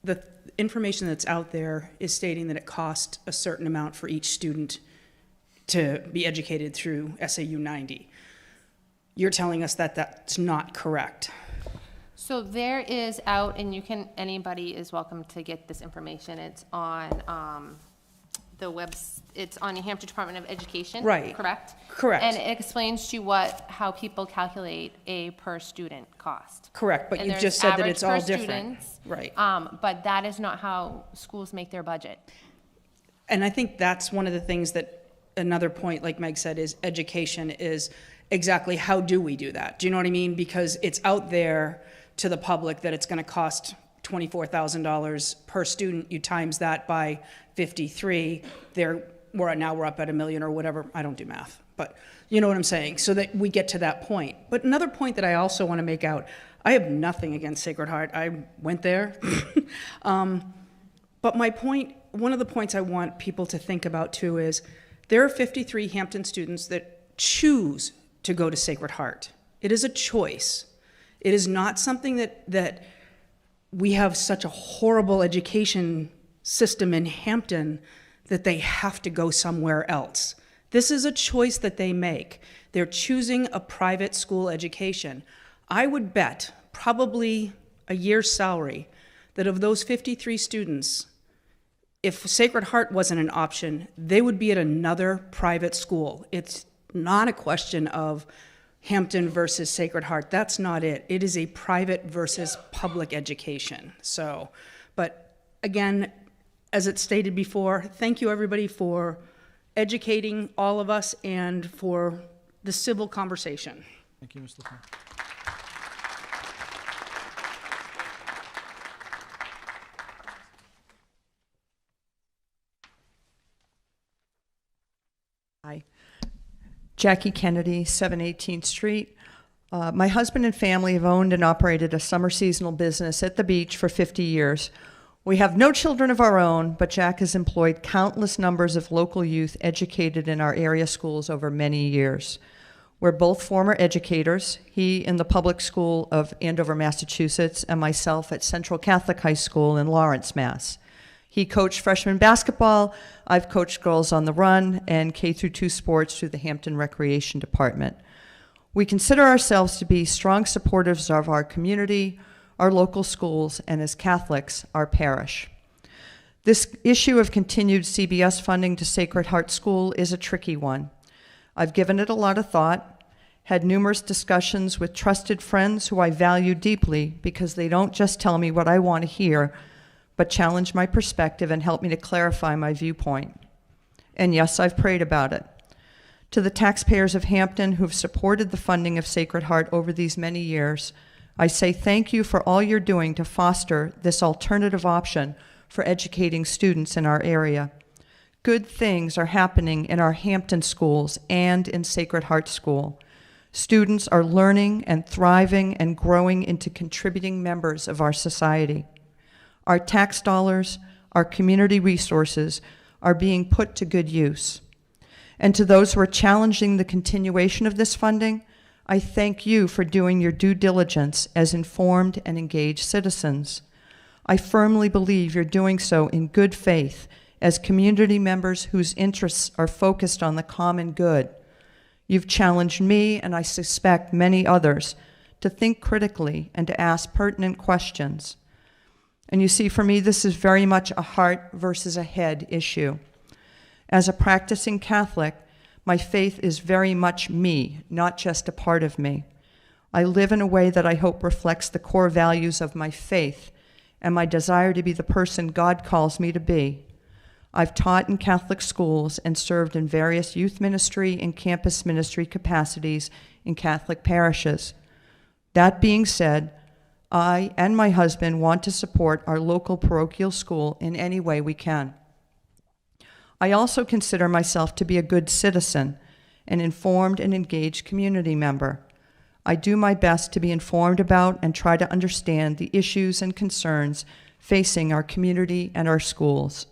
the information that's out there is stating that it costs a certain amount for each student to be educated through SAU90. You're telling us that that's not correct. So there is anybody is welcome to get this information. It's on it's on New Hampshire Department of Education. Right. Correct? Correct. And it explains to you how people calculate a per student cost. Correct, but And you've there's just said that average it's all per different. students, Right. But that is not how schools make their budget. And I think that's one of the things that, another point, like Meg said, is education is exactly how do we do that? Do you know what I mean? Because it's out there to the public that it's going to cost $24,000 per student. You times that by 53, we're up at $1 million or whatever. I don't do math, but you know what I'm saying? So that we get to that point. But another point that I also want to make out, I have nothing against Sacred Heart. I went there. But my point, one of the points I want people to think about too is there are 53 Hampton students that choose to go to Sacred Heart. It is a choice. It is not something that we have such a horrible education system in Hampton that they have to go somewhere else. This is a choice that they make. They're choosing a private school education. I would bet probably a year's salary that of those 53 students, if Sacred Heart wasn't an option, they would be at another private school. It's not a question of Hampton versus Sacred Heart. That's not it. It is a private versus public education. So, but again, as it stated before, thank you everybody for educating all of us and for the civil conversation. Thank you, Ms. LaFawn. Hi. Jackie Kennedy, 718th Street. My husband and family have owned and operated a summer seasonal business at the beach for 50 years. We have no children of our own, but Jack has employed countless numbers of local youth educated in our area schools over many years. We're both former educators, he in the public school of Andover, Massachusetts, and myself at Central Catholic High School in Lawrence, Mass. He coached freshman basketball, I've coached girls on the run, and K-2 sports through the Hampton Recreation Department. We consider ourselves to be strong supporters of our community, our local schools, and as Catholics, our parish. This issue of continued CBS funding to Sacred Heart School is a tricky one. I've given it a lot of thought, had numerous discussions with trusted friends who I value deeply because they don't just tell me what I want to hear, but challenge my perspective and help me to clarify my viewpoint. And yes, I've prayed about it. To the taxpayers of Hampton who've supported the funding of Sacred Heart over these many years, I say thank you for all you're doing to foster this alternative option for educating students in our area. Good things are happening in our Hampton schools and in Sacred Heart School. Students are learning and thriving and growing into contributing members of our society. Our tax dollars, our community resources are being put to good use. And to those who are challenging the continuation of this funding, I thank you for doing your due diligence as informed and engaged citizens. I firmly believe you're doing so in good faith as community members whose interests are focused on the common good. You've challenged me, and I suspect many others, to think critically and to ask pertinent questions. And you see, for me, this is very much a heart versus a head issue. As a practicing Catholic, my faith is very much me, not just a part of me. I live in a way that I hope reflects the core values of my faith and my desire to be the person God calls me to be. I've taught in Catholic schools and served in various youth ministry and campus ministry capacities in Catholic parishes. That being said, I and my husband want to support our local parochial school in any way we can. I also consider myself to be a good citizen, an informed and engaged community member. I do my best to be informed about and try to understand the issues and concerns facing our community and our schools.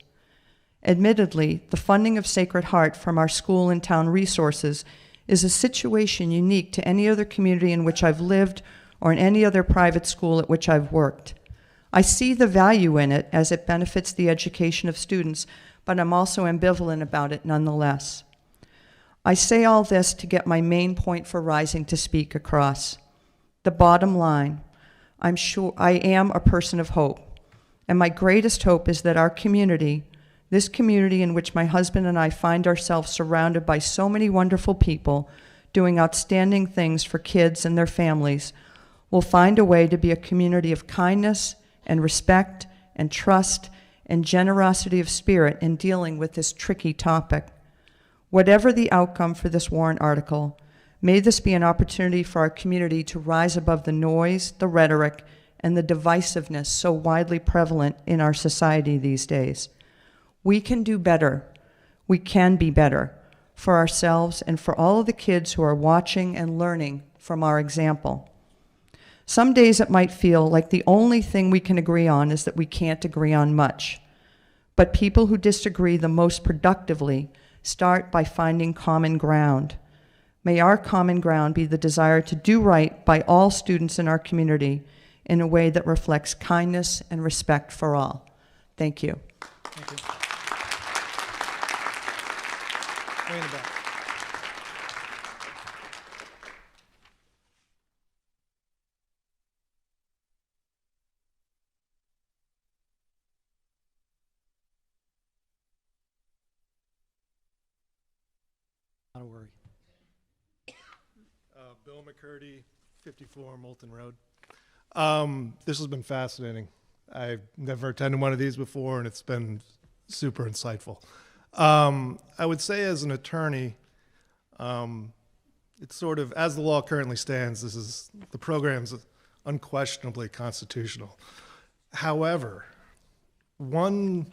Admittedly, the funding of Sacred Heart from our school and town resources is a situation unique to any other community in which I've lived or in any other private school at which I've worked. I see the value in it as it benefits the education of students, but I'm also ambivalent about it nonetheless. I say all this to get my main point for rising to speak across. The bottom line, I'm sure I am a person of hope, and my greatest hope is that our community, this community in which my husband and I find ourselves surrounded by so many wonderful people doing outstanding things for kids and their families, will find a way to be a community of kindness and respect and trust and generosity of spirit in dealing with this tricky topic. Whatever the outcome for this warrant article, may this be an opportunity for our community to rise above the noise, the rhetoric, and the divisiveness so widely prevalent in our society these days. We can do better. We can be better for ourselves and for all of the kids who are watching and learning from our example. Some days it might feel like the only thing we can agree on is that we can't agree on much. But people who disagree the most productively start by finding common ground. May our common ground be the desire to do right by all students in our community in a way that reflects kindness and respect for all. Thank you. Thank you. Way in the back. Not a worry. Bill McCurdy, 54 Moulton Road. This has been fascinating. I've never attended one of these before, and it's been super insightful. I would say as an attorney, it's sort of, as the law currently stands, the program's unquestionably constitutional. However,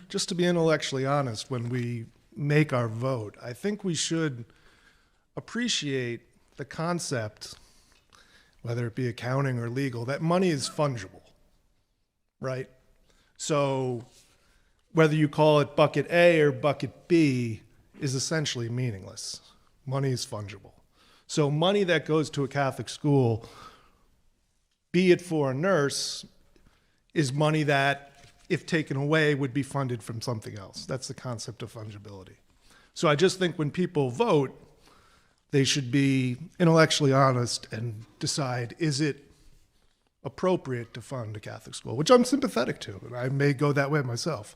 just to be intellectually honest, when we make our vote, I think we should appreciate the concept, whether it be accounting or legal, that money is fungible, right? So whether you call it bucket A or bucket B is essentially meaningless. Money is fungible. So money that goes to a Catholic school, be it for a nurse, is money that, if taken away, would be funded from something else. That's the concept of fungibility. So I just think when people vote, they should be intellectually honest and decide, is it appropriate to fund a Catholic school, which I'm sympathetic to, and I may go that way myself.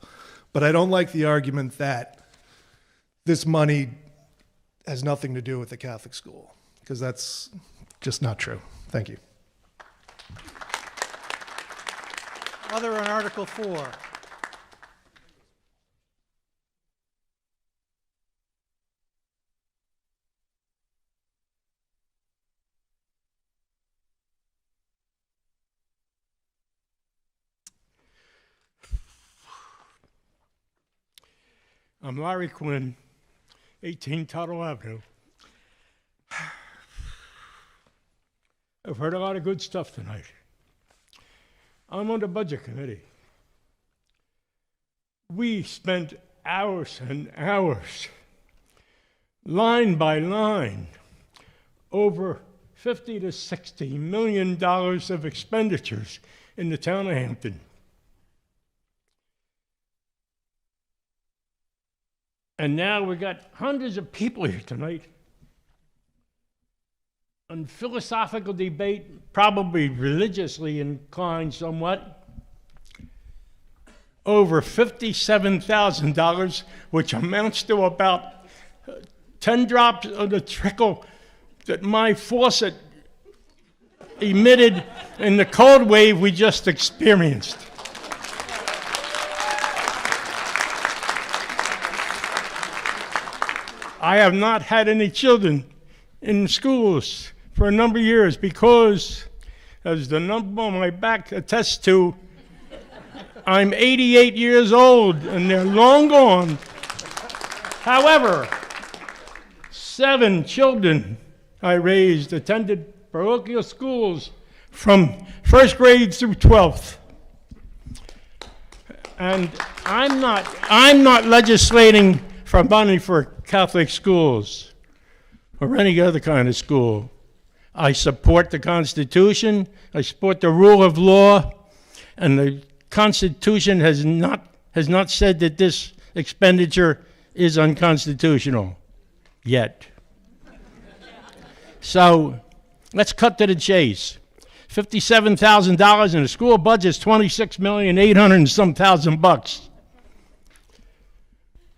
But I don't like the argument that this money has nothing to do with the Catholic school, because that's just not true. Thank you. Other on Article 4. I'm Larry Quinn, 18 Tuttle Avenue. I've heard a lot of good stuff tonight. I'm on the Budget Committee. We spent hours and hours, line by line, over $50 to $60 million of expenditures in the town of Hampton. And now we got hundreds of people here tonight on philosophical debate, probably religiously inclined somewhat, over $57,000, which amounts to about 10 drops of the trickle that my faucet emitted in the cold wave we just experienced. I have not had any children in schools for a number of years because, as the number on my back attests to, I'm 88 years old and they're long gone. However, 7 children I raised attended parochial schools from 1st grade through 12th. And I'm not legislating for money for Catholic schools or any other kind of school. I support the Constitution, I support the rule of law, and the Constitution has not said that this expenditure is unconstitutional yet. So let's cut to the chase. $57,000 and the school budget's $26,800,000 and some thousand bucks.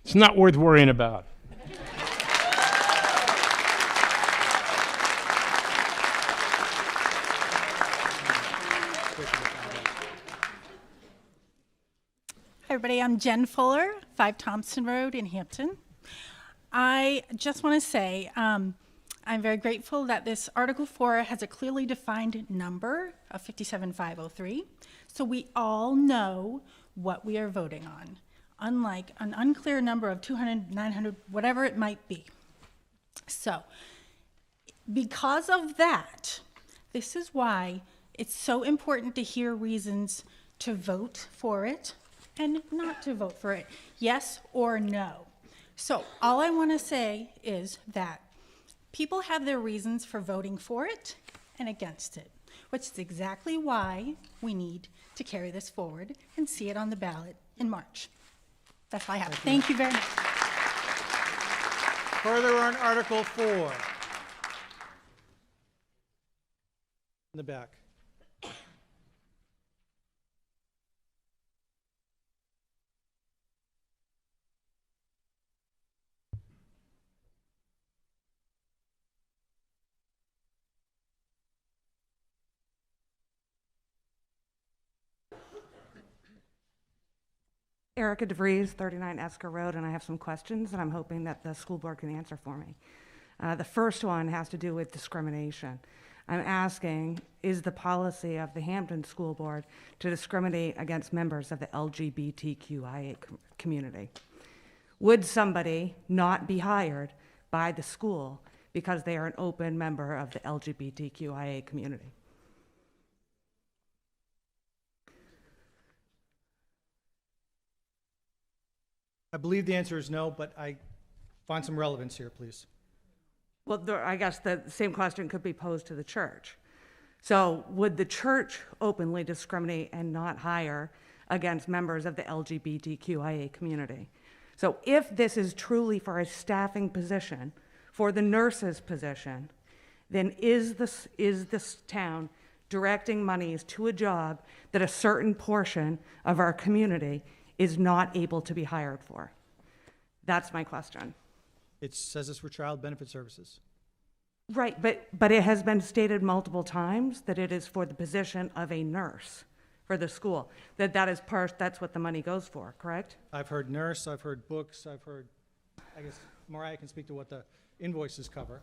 It's not worth worrying about. Hi, everybody. I'm Jen Fuller, 5 Thompson Road in Hampton. I just want to say I'm very grateful that this Article 4 has a clearly defined number of 57,503, so we all know what we are voting on, unlike an unclear number of 200, 900, whatever it might be. So, because of that, this is why it's so important to hear reasons to vote for it and not to vote for it, yes or no. So all I want to say is that people have their reasons for voting for it and against it, which is exactly why we need to carry this forward and see it on the ballot in March. That's all I have. Thank you very much. Further on Article 4. In the back. Erica DeVries, 39 Esker Road, and I have some questions that I'm hoping that the school board can answer for me. The first one has to do with discrimination. I'm asking, is the policy of the Hampton School Board to discriminate against members of the LGBTQIA community? Would somebody not be hired by the school because they are an open member of the LGBTQIA community? I believe the answer is no, but I find some relevance here, please. Well, I guess the same question could be posed to the church. So would the church openly discriminate and not hire against members of the LGBTQIA community? So if this is truly for a staffing position, for the nurse's position, then is this town directing monies to a job that a certain portion of our community is not able to be hired for? That's my question. It says it's for child benefit services. Right, but it has been stated multiple times that it is for the position of a nurse for the school, that's what the money goes for, correct? I've heard nurse, I've heard books, I've heard, I guess Mariah can speak to what the invoices cover.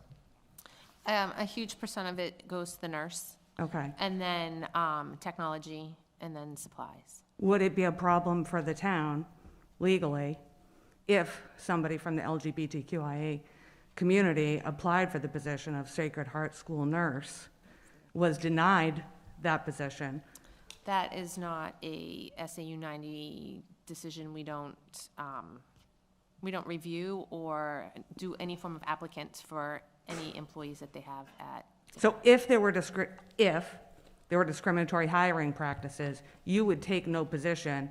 A huge percent of it goes to the nurse. Okay. And then technology, and then supplies. Would it be a problem for the town legally if somebody from the LGBTQIA community applied for the position of Sacred Heart School nurse, was denied that position? That is not a SAU90 decision. We don't review or do any form of applicants for any employees that they have at. So if there were discriminatory hiring practices, you would take no position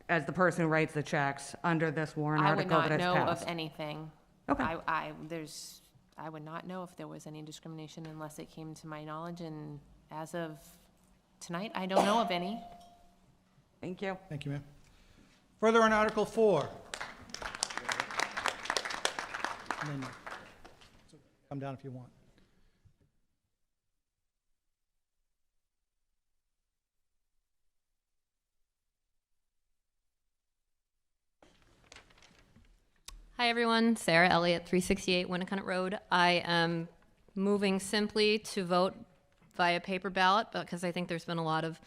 as the person who writes the checks under this warrant article that is I would not know passed? of anything. Okay. I would not know if there was any discrimination unless it came to my knowledge, and as of tonight, I don't know of any. Thank you. Thank you, ma'am. Further on Article 4. And then come down if you want. Hi, everyone. Sarah Elliott, 368 Winnicott Road. I am moving simply to vote via paper ballot because I think there's been a lot of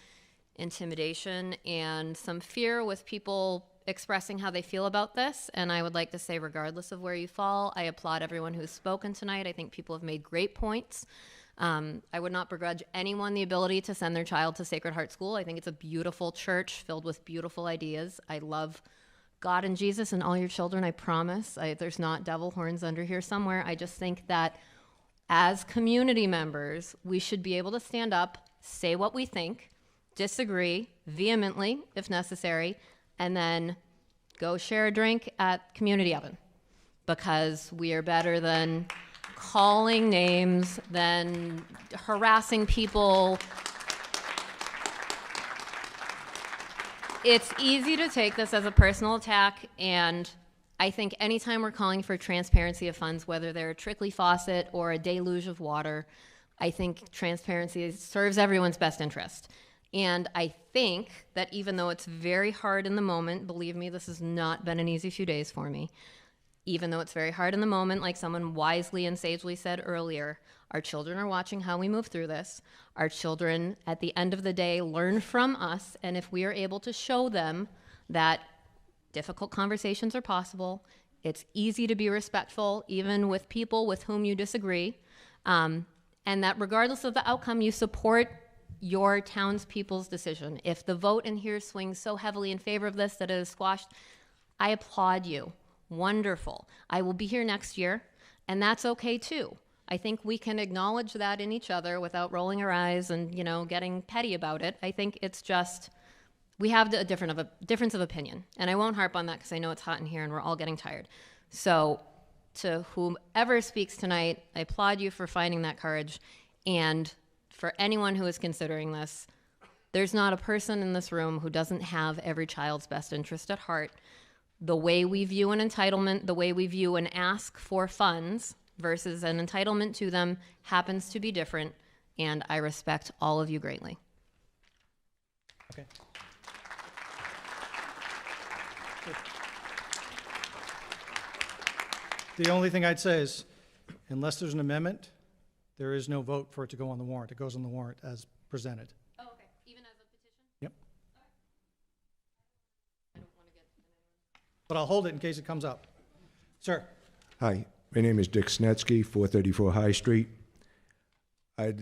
intimidation and some fear with people expressing how they feel about this. And I would like to say, regardless of where you fall, I applaud everyone who's spoken tonight. I think people have made great points. I would not begrudge anyone the ability to send their child to Sacred Heart School. I think it's a beautiful church filled with beautiful ideas. I love God and Jesus and all your children, I promise. There's not devil horns under here somewhere. I just think that as community members, we should be able to stand up, say what we think, disagree vehemently if necessary, and then go share a drink at Community Oven, because we are better than calling names, than harassing people. It's easy to take this as a personal attack, and I think anytime we're calling for transparency of funds, whether they're a trickly faucet or a deluge of water, I think transparency serves everyone's best interest. And I think that even though it's very hard in the moment, believe me, this has not been an easy few days for me, even though it's very hard in the moment, like someone wisely and sagely said earlier, our children are watching how we move through this. Our children, at the end of the day, learn from us, and if we are able to show them that difficult conversations are possible, it's easy to be respectful, even with people with whom you disagree, and that regardless of the outcome, you support your townspeople's decision. If the vote in here swings so heavily in favor of this that it is squashed, I applaud you. Wonderful. I will be here next year, and that's okay too. I think we can acknowledge that in each other without rolling our eyes and, getting petty about it. I think it's just, we have a difference of opinion. And I won't harp on that because I know it's hot in here and we're all getting tired. So to whomever speaks tonight, I applaud you for finding that courage. And for anyone who is considering this, there's not a person in this room who doesn't have every child's best interest at heart. The way we view an entitlement, the way we view an ask for funds versus an entitlement to them happens to be different, and I respect all of you greatly. Okay. The only thing I'd say is, unless there's an amendment, there is no vote for it to go on the warrant. It goes on the warrant as presented. Oh, okay. Even as a petition? Yep. But I'll hold it in case it comes up. Sir. Hi, my name is Dick Snetsky, 434 High Street. I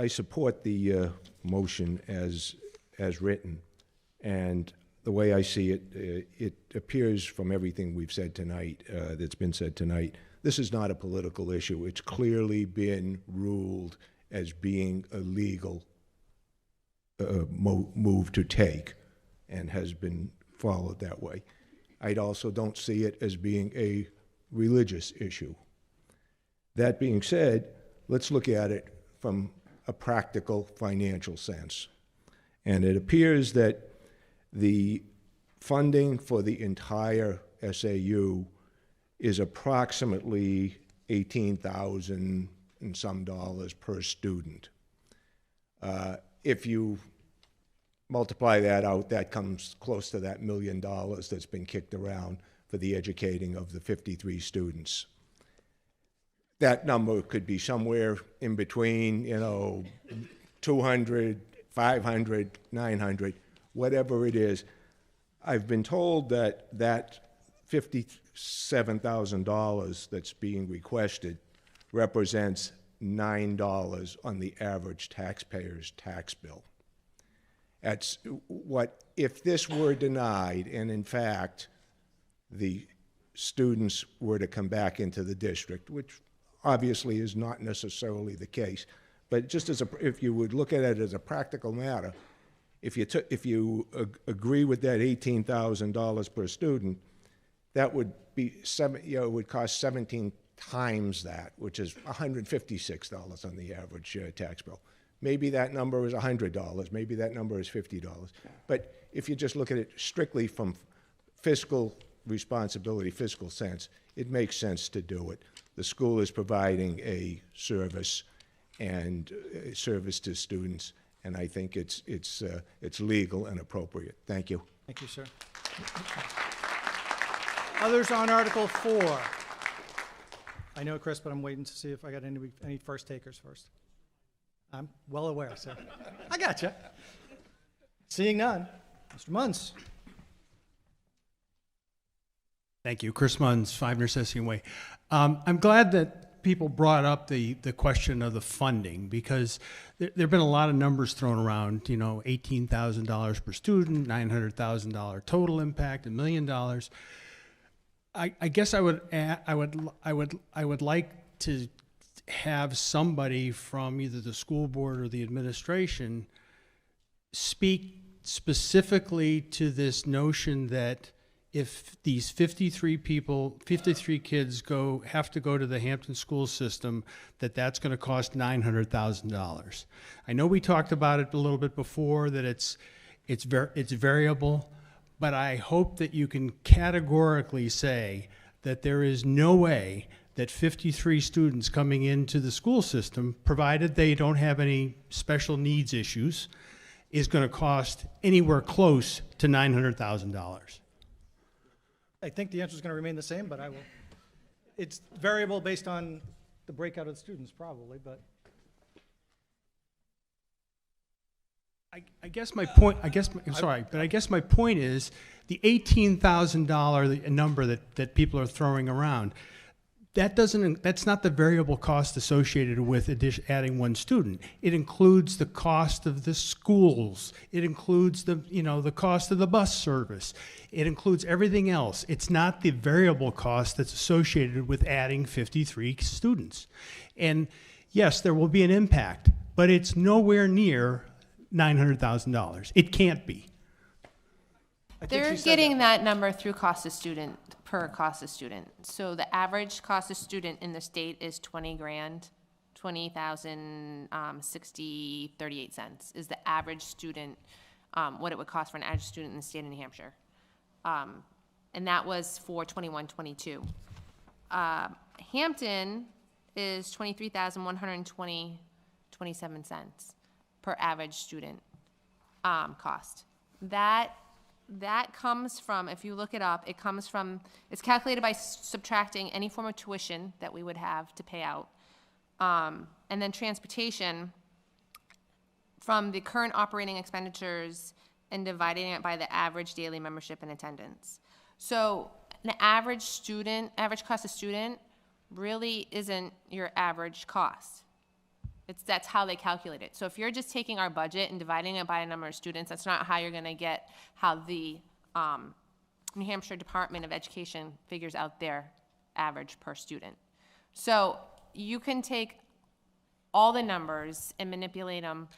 support the motion as written, and the way I see it, it appears from everything we've said tonight, that's been said tonight, this is not a political issue. It's clearly been ruled as being a legal move to take and has been followed that way. I also don't see it as being a religious issue. That being said, let's look at it from a practical financial sense. And it appears that the funding for the entire SAU is approximately $18,000 and some dollars per student. If you multiply that out, that comes close to that $1 million that's been kicked around for the educating of the 53 students. That number could be somewhere in between, 200, 500, 900, whatever it is. I've been told that that $57,000 that's being requested represents $9 on the average taxpayer's tax bill. That's what, if this were denied, and in fact, the students were to come back into the district, which obviously is not necessarily the case, but just as if you would look at it as a practical matter, if you agree with that $18,000 per student, that would be it would cost 17 times that, which is $156 on the average tax bill. Maybe that number is $100. Maybe that number is $50. But if you just look at it strictly from fiscal responsibility, fiscal sense, it makes sense to do it. The school is providing a service and a service to students, and I think it's legal and appropriate. Thank you. Thank you, sir. Others on Article 4? I know, Chris, but I'm waiting to see if I got any first takers first. I'm well aware, sir. I gotcha. Seeing none, Mr. Munz. Thank you. Chris Munz, 5 Necessity Way. I'm glad that people brought up the question of the funding, because there have been a lot of numbers thrown around, $18,000 per student, $900,000 total impact, $1 million. I guess I would like to have somebody from either the school board or the administration speak specifically to this notion that if these 53 kids have to go to the Hampton school system, that's going to cost $900,000. I know we talked about it a little bit before, that it's variable, but I hope that you can categorically say that there is no way that 53 students coming into the school system, provided they don't have any special needs issues, is going to cost anywhere close to $900,000. I think the answer is going to remain the same, but I will. It's variable based on the breakout of the students, probably, but. I guess my point, I'm sorry, but I guess my point is the $18,000 number that people are throwing around, that's not the variable cost associated with adding one student. It includes the cost of the schools. It includes the cost of the bus service. It includes everything else. It's not the variable cost that's associated with adding 53 students. And yes, there will be an impact, but it's nowhere near $900,000. It can't be. They're getting that number through cost of student, per cost of student. So the average cost of student in the state is $20,000, $20,060.38 is the average student, what it would cost for an average student in the state of New Hampshire. And that was for 21-22. Hampton is $23,120.27 per average student cost. That comes from, if you look it up, it's calculated by subtracting any form of tuition that we would have to pay out. And then transportation from the current operating expenditures and dividing it by the average daily membership and attendance. So an average cost of student really isn't your average cost. That's how they calculate it. So if you're just taking our budget and dividing it by a number of students, that's not how you're going to get how the New Hampshire Department of Education figures out their average per student. So you can take all the numbers and manipulate them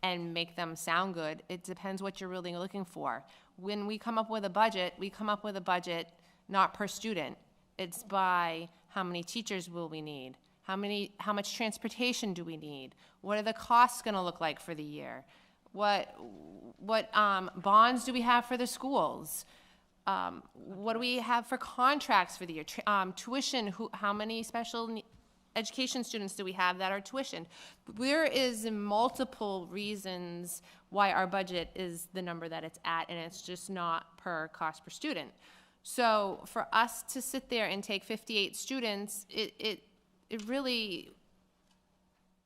and make them sound good. It depends what you're really looking for. When we come up with a budget, we come up with a budget not per student. It's by how many teachers will we need? How much transportation do we need? What are the costs gonna look like for the year? What bonds do we have for the schools? What do we have for contracts for the year? Tuition, how many special education students do we have that are tuitioned? There is multiple reasons why our budget is the number that it's at, and it's just not per cost per student. So for us to sit there and take 58 students, it really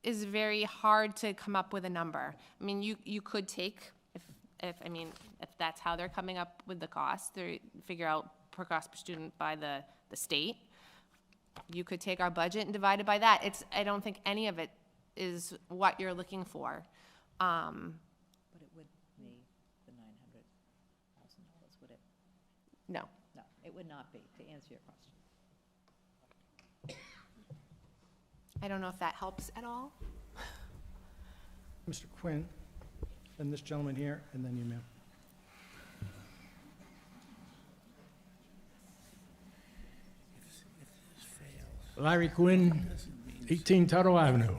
is very hard to come up with a number. I mean, you could take, if that's how they're coming up with the cost, they figure out per cost per student by the state. You could take our budget and divide it by that. I don't think any of it is what you're looking for. But it would be the $900,000, would it? No. No, it would not be, to answer your question. I don't know if that helps at all. Mr. Quinn, then this gentleman here, and then you, ma'am. Larry Quinn, 18 Tuttle Avenue.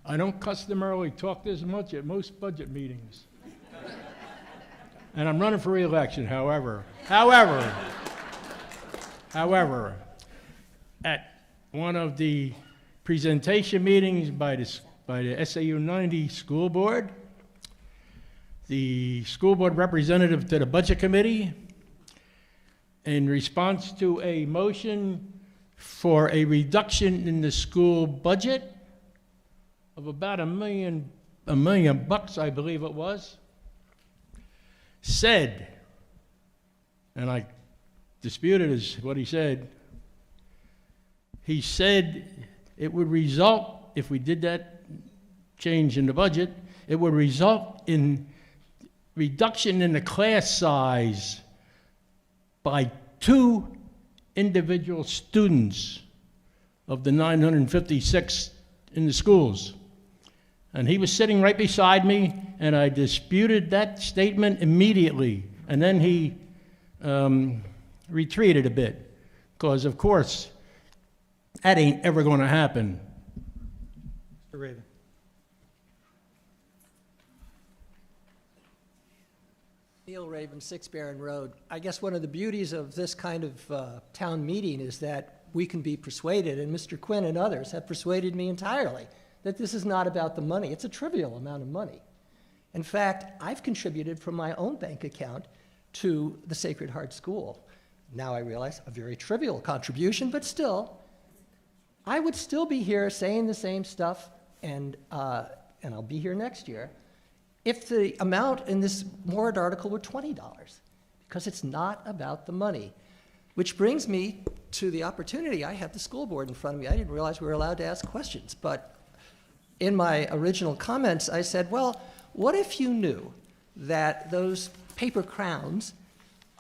I don't customarily talk this much at most budget meetings. And I'm running for re-election, however, at one of the presentation meetings by the SAU90 school board, the school board representative to the budget committee, in response to a motion for a reduction in the school budget of about $1 million, I believe it was, said, and I disputed is what he said it would result, if we did that change in the budget, it would result in reduction in the class size by 2 individual students of the 956 in the schools. And he was sitting right beside me, and I disputed that statement immediately. And then he retreated a bit, because of course, that ain't ever going to happen. Mr. Raven. Neil Raven, 6 Barron Road. I guess one of the beauties of this kind of town meeting is that we can be persuaded, and Mr. Quinn and others have persuaded me entirely, that this is not about the money. It's a trivial amount of money. In fact, I've contributed from my own bank account to the Sacred Heart School. Now I realize a very trivial contribution, but still, I would still be here saying the same stuff, and I'll be here next year, if the amount in this warrant article were $20, because it's not about the money. Which brings me to the opportunity. I have the school board in front of me. I didn't realize we were allowed to ask questions, but in my original comments, I said, well, what if you knew that those paper crowns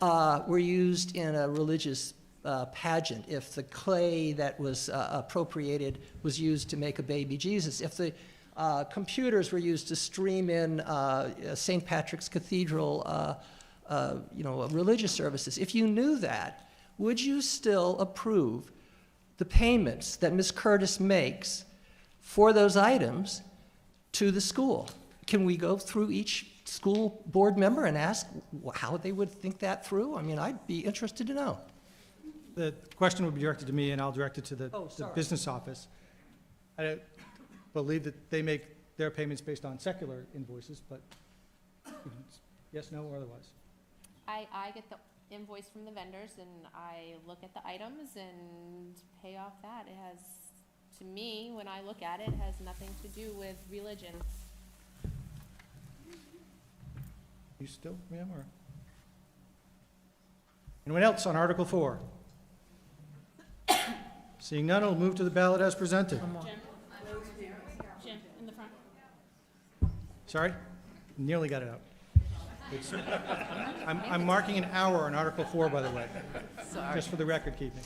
were used in a religious pageant, if the clay that was appropriated was used to make a baby Jesus, if the computers were used to stream in St. Patrick's Cathedral, religious services. If you knew that, would you still approve the payments that Ms. Curtis makes for those items to the school? Can we go through each school board member and ask how they would think that through? I mean, I'd be interested to know. The question would be directed to me, and I'll direct it to the sorry. business office. I believe that they make their payments based on secular invoices, but yes, no, or otherwise. I get the invoice from the vendors, and I look at the items and pay off that. It has, to me, when I look at it, has nothing to do with religion. You still, ma'am, or? Anyone else on Article 4? Seeing none, we'll move to the ballot as presented. Jim, in the front. Sorry? Nearly got it out. I'm marking an hour on Article 4, by the way, just for the record keeping.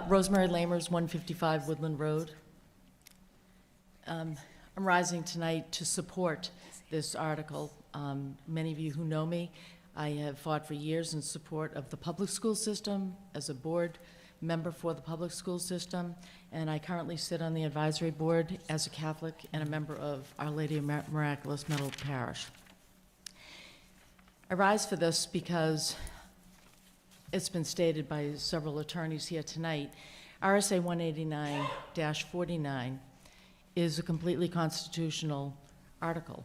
Rosemary Lamers, 155 Woodland Road. I'm rising tonight to support this article. Many of you who know me, I have fought for years in support of the public school system as a board member for the public school system, and I currently sit on the advisory board as a Catholic and a member of Our Lady of Miraculous Middle Parish. I rise for this because it's been stated by several attorneys here tonight, RSA 189-49 is a completely constitutional article.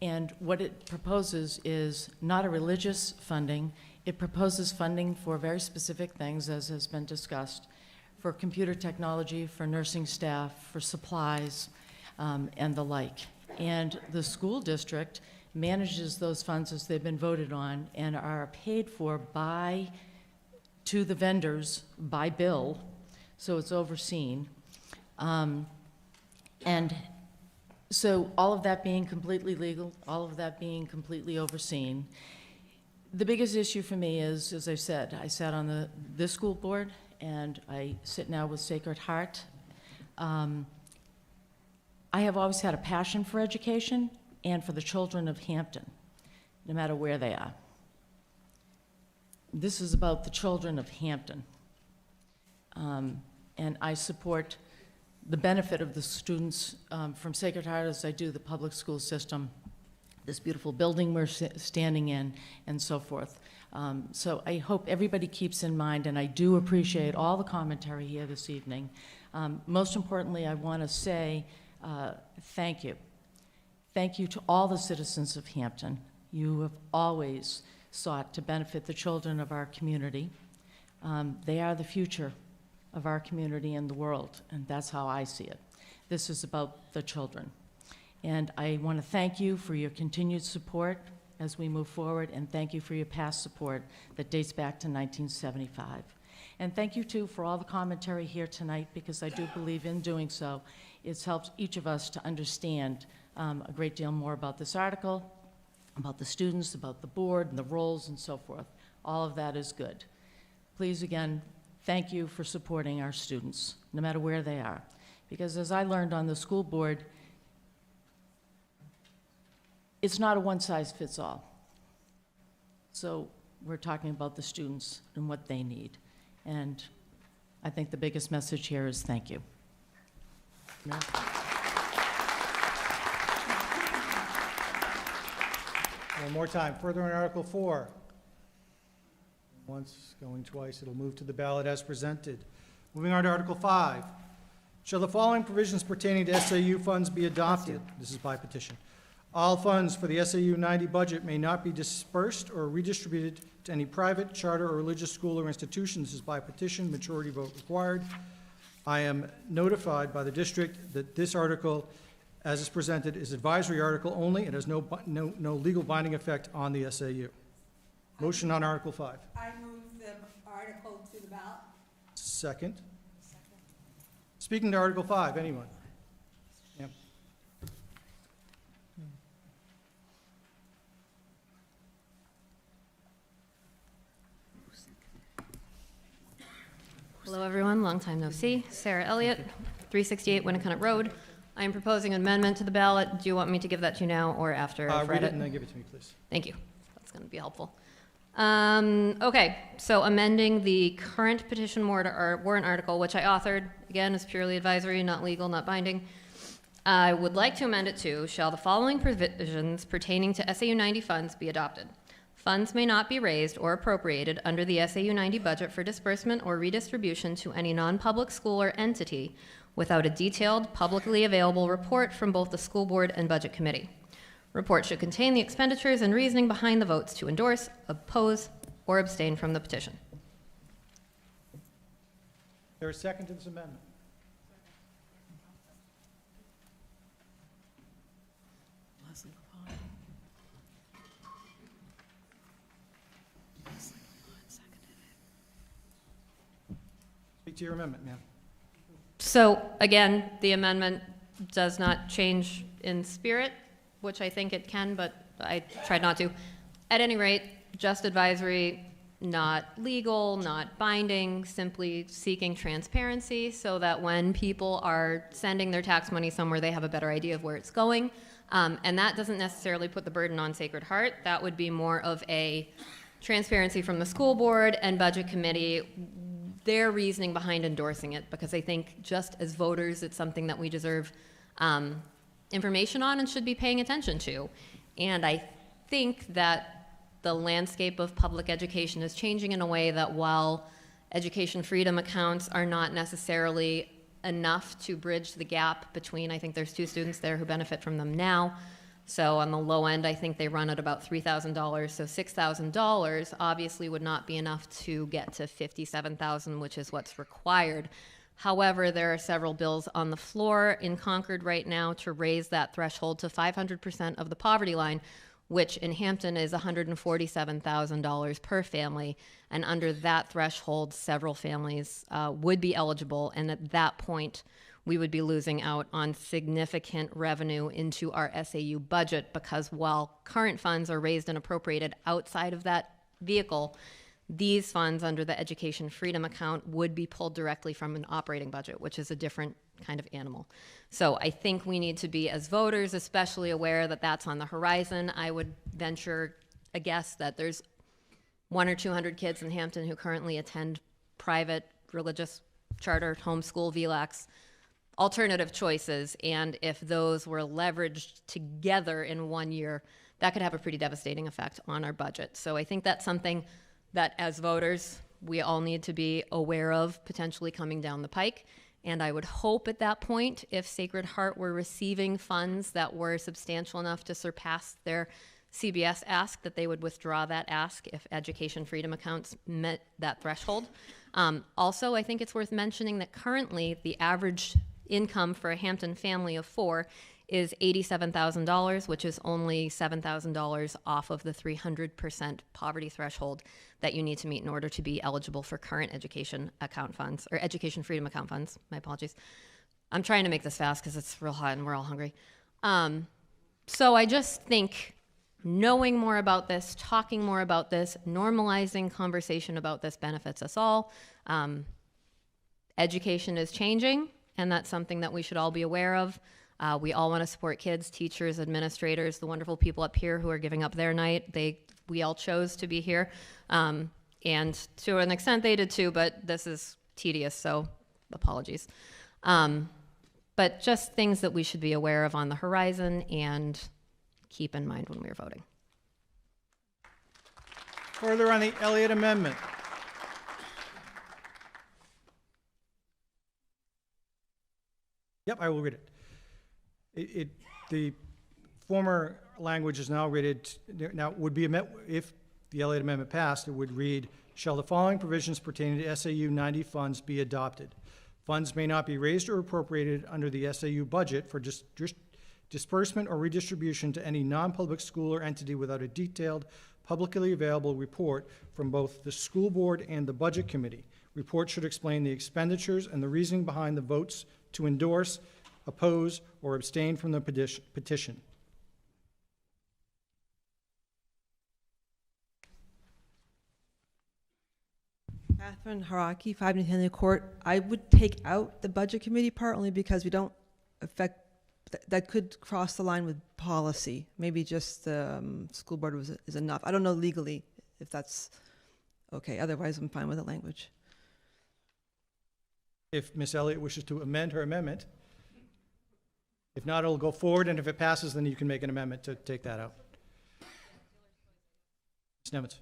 And what it proposes is not a religious funding. It proposes funding for very specific things, as has been discussed, for computer technology, for nursing staff, for supplies, and the like. And the school district manages those funds as they've been voted on and are paid for to the vendors by bill, so it's overseen. And so all of that being completely legal, all of that being completely overseen, the biggest issue for me is, as I said, I sat on this school board, and I sit now with Sacred Heart. I have always had a passion for education and for the children of Hampton, no matter where they are. This is about the children of Hampton. And I support the benefit of the students from Sacred Heart as I do the public school system, this beautiful building we're standing in, and so forth. So I hope everybody keeps in mind, and I do appreciate all the commentary here this evening. Most importantly, I want to say thank you. Thank you to all the citizens of Hampton. You have always sought to benefit the children of our community. They are the future of our community and the world, and that's how I see it. This is about the children. And I want to thank you for your continued support as we move forward, and thank you for your past support that dates back to 1975. And thank you, too, for all the commentary here tonight, because I do believe in doing so, it's helped each of us to understand a great deal more about this article, about the students, about the board, and the roles, and so forth. All of that is good. Please, again, thank you for supporting our students, no matter where they are. Because as I learned on the school board, it's not a one-size-fits-all. So we're talking about the students and what they need. And I think the biggest message here is thank you. No? One more time, further on Article 4. Once, going twice, it'll move to the ballot as presented. Moving on to Article 5. Shall the following provisions pertaining to SAU funds be adopted? This is by petition. All funds for the SAU90 budget may not be dispersed or redistributed to any private, charter, or religious school or institution. This is by petition, majority vote required. I am notified by the district that this article, as is presented, is advisory article only. It has no legal binding effect on the SAU. Motion on Article 5. I move the article to the ballot. Second. Speaking to Article 5, anyone? Yeah. Hello, everyone. Long time no see. Sarah Elliott, 368 Winnicott Road. I am proposing an amendment to the ballot. Do you want me to give that to you now or after I've read Read it it? and then give it to me, please. Thank you. That's going to be helpful. Okay, so amending the current petition warrant article, which I authored, again, is purely advisory, not legal, not binding. I would like to amend it to, shall the following provisions pertaining to SAU90 funds be adopted? Funds may not be raised or appropriated under the SAU90 budget for disbursement or redistribution to any non-public school or entity without a detailed, publicly available report from both the school board and budget committee. Report should contain the expenditures and reasoning behind the votes to endorse, oppose, or abstain from the petition. There is a second to this amendment. Speak to your amendment, ma'am. So again, the amendment does not change in spirit, which I think it can, but I tried not to. At any rate, just advisory, not legal, not binding, simply seeking transparency so that when people are sending their tax money somewhere, they have a better idea of where it's going. And that doesn't necessarily put the burden on Sacred Heart. That would be more of a transparency from the school board and budget committee, their reasoning behind endorsing it, because I think just as voters, it's something that we deserve information on and should be paying attention to. And I think that the landscape of public education is changing in a way that while education freedom accounts are not necessarily enough to bridge the gap between, I think there's 2 students there who benefit from them now. So on the low end, I think they run at about $3,000. So $6,000 obviously would not be enough to get to $57,000, which is what's required. However, there are several bills on the floor in Concord right now to raise that threshold to 500% of the poverty line, which in Hampton is $147,000 per family. And under that threshold, several families would be eligible. And at that point, we would be losing out on significant revenue into our SAU budget, because while current funds are raised and appropriated outside of that vehicle, these funds under the Education Freedom Account would be pulled directly from an operating budget, which is a different kind of animal. So I think we need to be, as voters, especially aware that that's on the horizon. I would venture a guess that there's 100 or 200 kids in Hampton who currently attend private, religious, charter, homeschool, VLACs, alternative choices. And if those were leveraged together in 1 year, that could have a pretty devastating effect on our budget. So I think that's something that as voters, we all need to be aware of potentially coming down the pike. And I would hope at that point, if Sacred Heart were receiving funds that were substantial enough to surpass their CBS ask, that they would withdraw that ask if education freedom accounts met that threshold. Also, I think it's worth mentioning that currently the average income for a Hampton family of 4 is $87,000, which is only $7,000 off of the 300% poverty threshold that you need to meet in order to be eligible for current education account funds, or education freedom account funds. My apologies. I'm trying to make this fast because it's real hot and we're all hungry. So I just think knowing more about this, talking more about this, normalizing conversation about this benefits us all. Education is changing, and that's something that we should all be aware of. We all want to support kids, teachers, administrators, the wonderful people up here who are giving up their night. We all chose to be here. And to an extent they did too, but this is tedious, so apologies. But just things that we should be aware of on the horizon and keep in mind when we're voting. Further on the Elliott Amendment. Yep, I will read it. The former language is now rated, now would be, if the Elliott Amendment passed, it would read, shall the following provisions pertaining to SAU90 funds be adopted? Funds may not be raised or appropriated under the SAU budget for disbursement or redistribution to any non-public school or entity without a detailed, publicly available report from both the school board and the budget committee. Report should explain the expenditures and the reasoning behind the votes to endorse, oppose, or abstain from the petition. Catherine Haraki, 5 Nathaniel Court. I would take out the budget committee part only because we don't affect, that could cross the line with policy. Maybe just the school board is enough. I don't know legally if that's okay. Otherwise, I'm fine with the language. If Ms. Elliott wishes to amend her amendment. If not, it'll go forward, and if it passes, then you can make an amendment to take that out. Ms. Nemitz.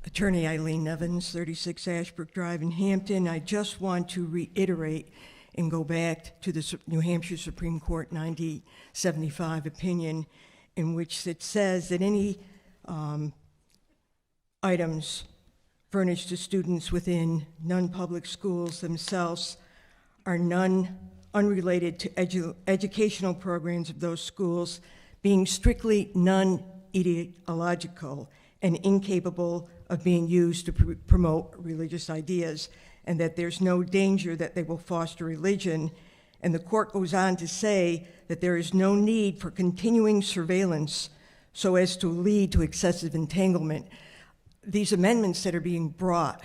Attorney Eileen Evans, 36 Ashbrook Drive in Hampton. I just want to reiterate and go back to the New Hampshire Supreme Court 9075 opinion, in which it says that any items furnished to students within non-public schools themselves are none unrelated to educational programs of those schools being strictly non-ideological and incapable of being used to promote religious ideas, and that there's no danger that they will foster religion. And the court goes on to say that there is no need for continuing surveillance so as to lead to excessive entanglement. These amendments that are being brought,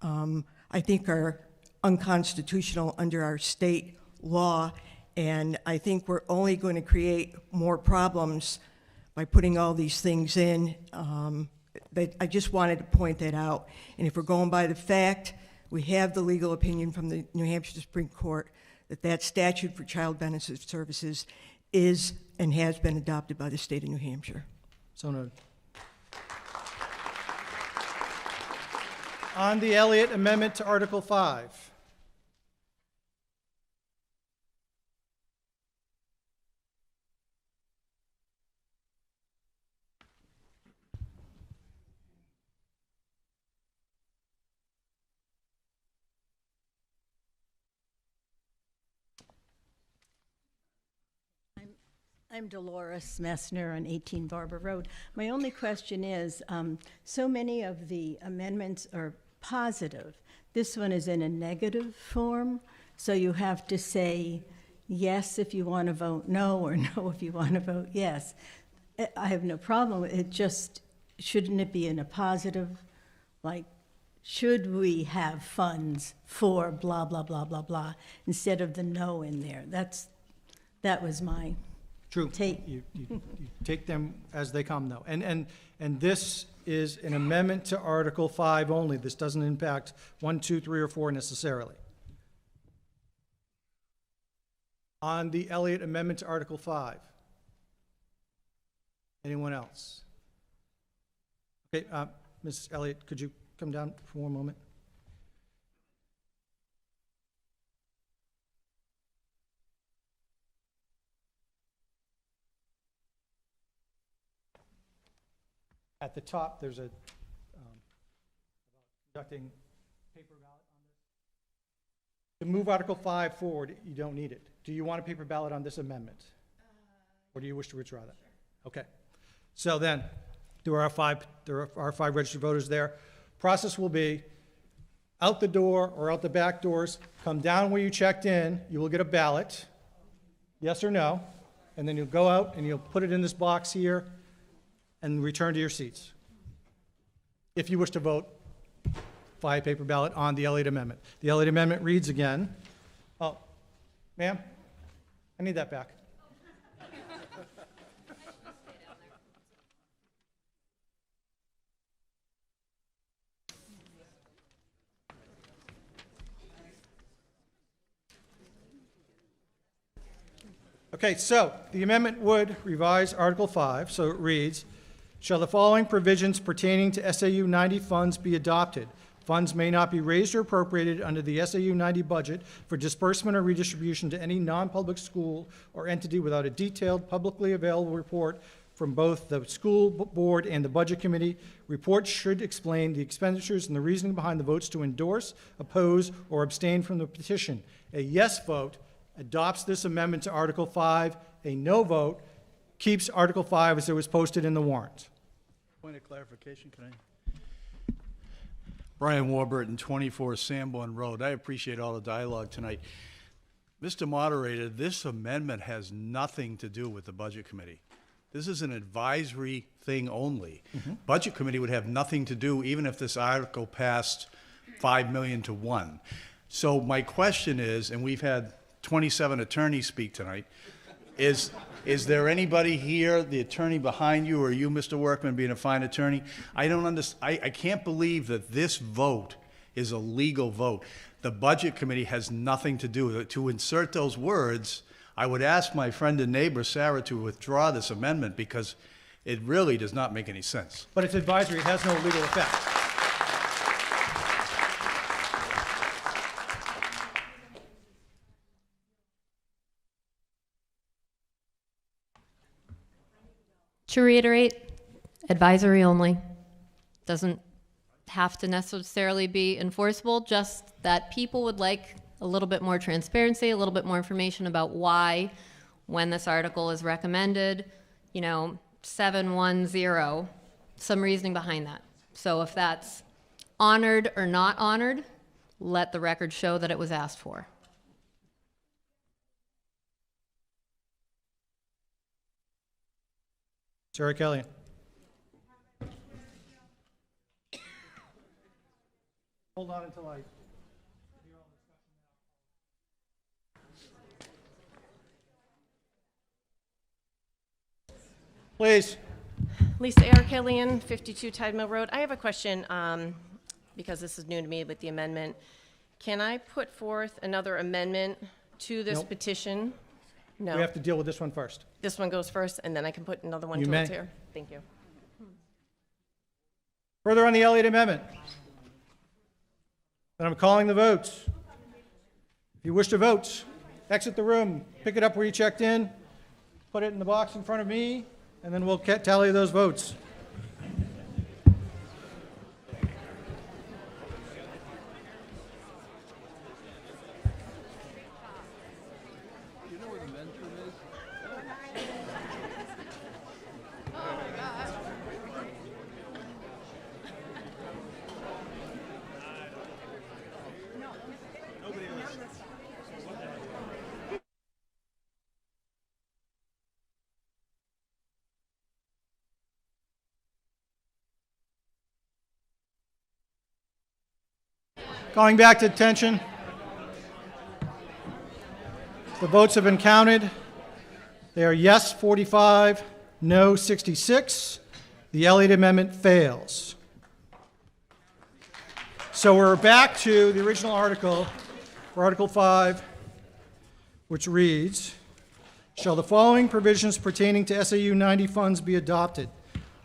I think, are unconstitutional under our state law, and I think we're only going to create more problems by putting all these things in. I just wanted to point that out. And if we're going by the fact, we have the legal opinion from the New Hampshire Supreme Court that that statute for child benefit services is and has been adopted by the state of New Hampshire. So noted. On the Elliott Amendment to Article 5. I'm Dolores Messner on 18 Barber Road. My only question is, so many of the amendments are positive. This one is in a negative form, so you have to say yes if you want to vote no, or no if you want to vote yes. I have no problem with it, just shouldn't it be in a positive, like, should we have funds for blah, blah, blah, blah, blah, instead of the no in there? That was my True. take. You take them as they come, though. And this is an amendment to Article 5 only. This doesn't impact 1, 2, 3, or 4 necessarily. On the Elliott Amendment to Article 5. Anyone else? Okay, Ms. Elliott, could you come down for one moment? At the top, there's a conducting paper ballot on this. To move Article 5 forward, you don't need it. Do you want a paper ballot on this amendment? Or do you wish to withdraw that? Okay. So then, there are five registered voters there. Process will be out the door or out the back doors, come down where you checked in, you will get a ballot, yes or no, and then you'll go out and you'll put it in this box here and return to your seats. If you wish to vote by paper ballot on the Elliott Amendment. The Elliott Amendment reads again. Oh, ma'am, I need that back. Okay, so the amendment would revise Article 5, so it reads, shall the following provisions pertaining to SAU90 funds be adopted? Funds may not be raised or appropriated under the SAU90 budget for disbursement or redistribution to any non-public school or entity without a detailed, publicly available report from both the school board and the budget committee. Reports should explain the expenditures and the reasoning behind the votes to endorse, oppose, or abstain from the petition. A yes vote adopts this amendment to Article 5. A no vote keeps Article 5 as it was posted in the warrant. Point of clarification, can I? Brian Warburton, 24 Sanborn Road. I appreciate all the dialogue tonight. Mr. Moderator, this amendment has nothing to do with the Budget Committee. This is an advisory thing only. Budget Committee would have nothing to do even if this article passed 5 million to 1. So my question is, and we've had 27 attorneys speak tonight, is there anybody here, the attorney behind you, or you, Mr. Workman, being a fine attorney? I don't understand. I can't believe that this vote is a legal vote. The Budget Committee has nothing to do with it. To insert those words, I would ask my friend and neighbor, Sarah, to withdraw this amendment because it really does not make any sense. But it's advisory. It has no legal effect. To reiterate, advisory only. Doesn't have to necessarily be enforceable, just that people would like a little bit more transparency, a little bit more information about why, when this article is recommended, 710, some reasoning behind that. So if that's honored or not honored, let the record show that it was asked for. Sarah Kelly. Hold on until I. Please. Lisa Arakelian, 52 Tide Mill Road. I have a question, because this is new to me with the amendment. Can I put forth another amendment to this Nope. petition? No. We have to deal with this one first. This one goes first, and then I can put another one You to may. it here. Thank you. Further on the Elliott Amendment. Then I'm calling the votes. If you wish to vote, exit the room, pick it up where you checked in, put it in the box in front of me, and then we'll tally those votes. Going back to attention. The votes have been counted. They are yes 45, no 66. The Elliott Amendment fails. So we're back to the original article, for Article 5, which reads, shall the following provisions pertaining to SAU 90 funds be adopted?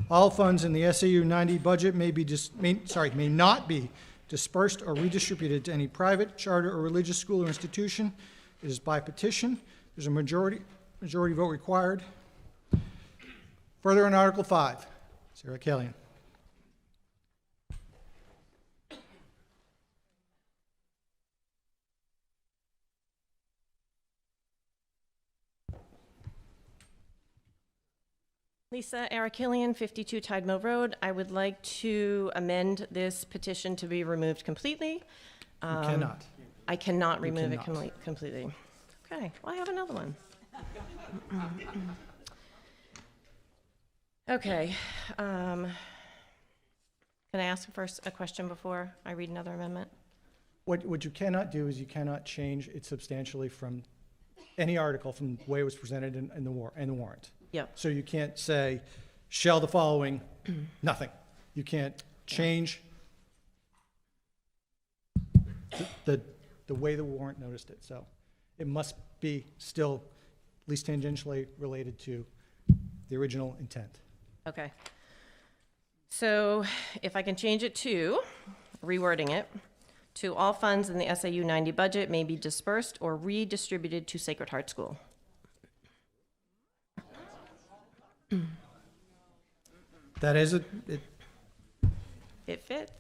All funds in the SAU 90 budget may not be dispersed or redistributed to any private, charter, or religious school or institution. It is by petition. There's a majority vote required. Further on Article 5, Sarah Kelly. Lisa Arakelian, 52 Tide Mill Road. I would like to amend this petition to be removed completely. You cannot. I cannot You remove it cannot. completely. Okay, well, I have another one. Okay. Can I ask first a question before I read another amendment? What you cannot do is you cannot change it substantially from any article from the way it was presented in the warrant. Yep. So you can't say, shall the following, nothing. You can't change the way the warrant noticed it. So it must be still at least tangentially related to the original intent. Okay. So if I can change it to, rewording it, to all funds in the SAU 90 budget may be dispersed or redistributed to Sacred Heart School. That is It fits.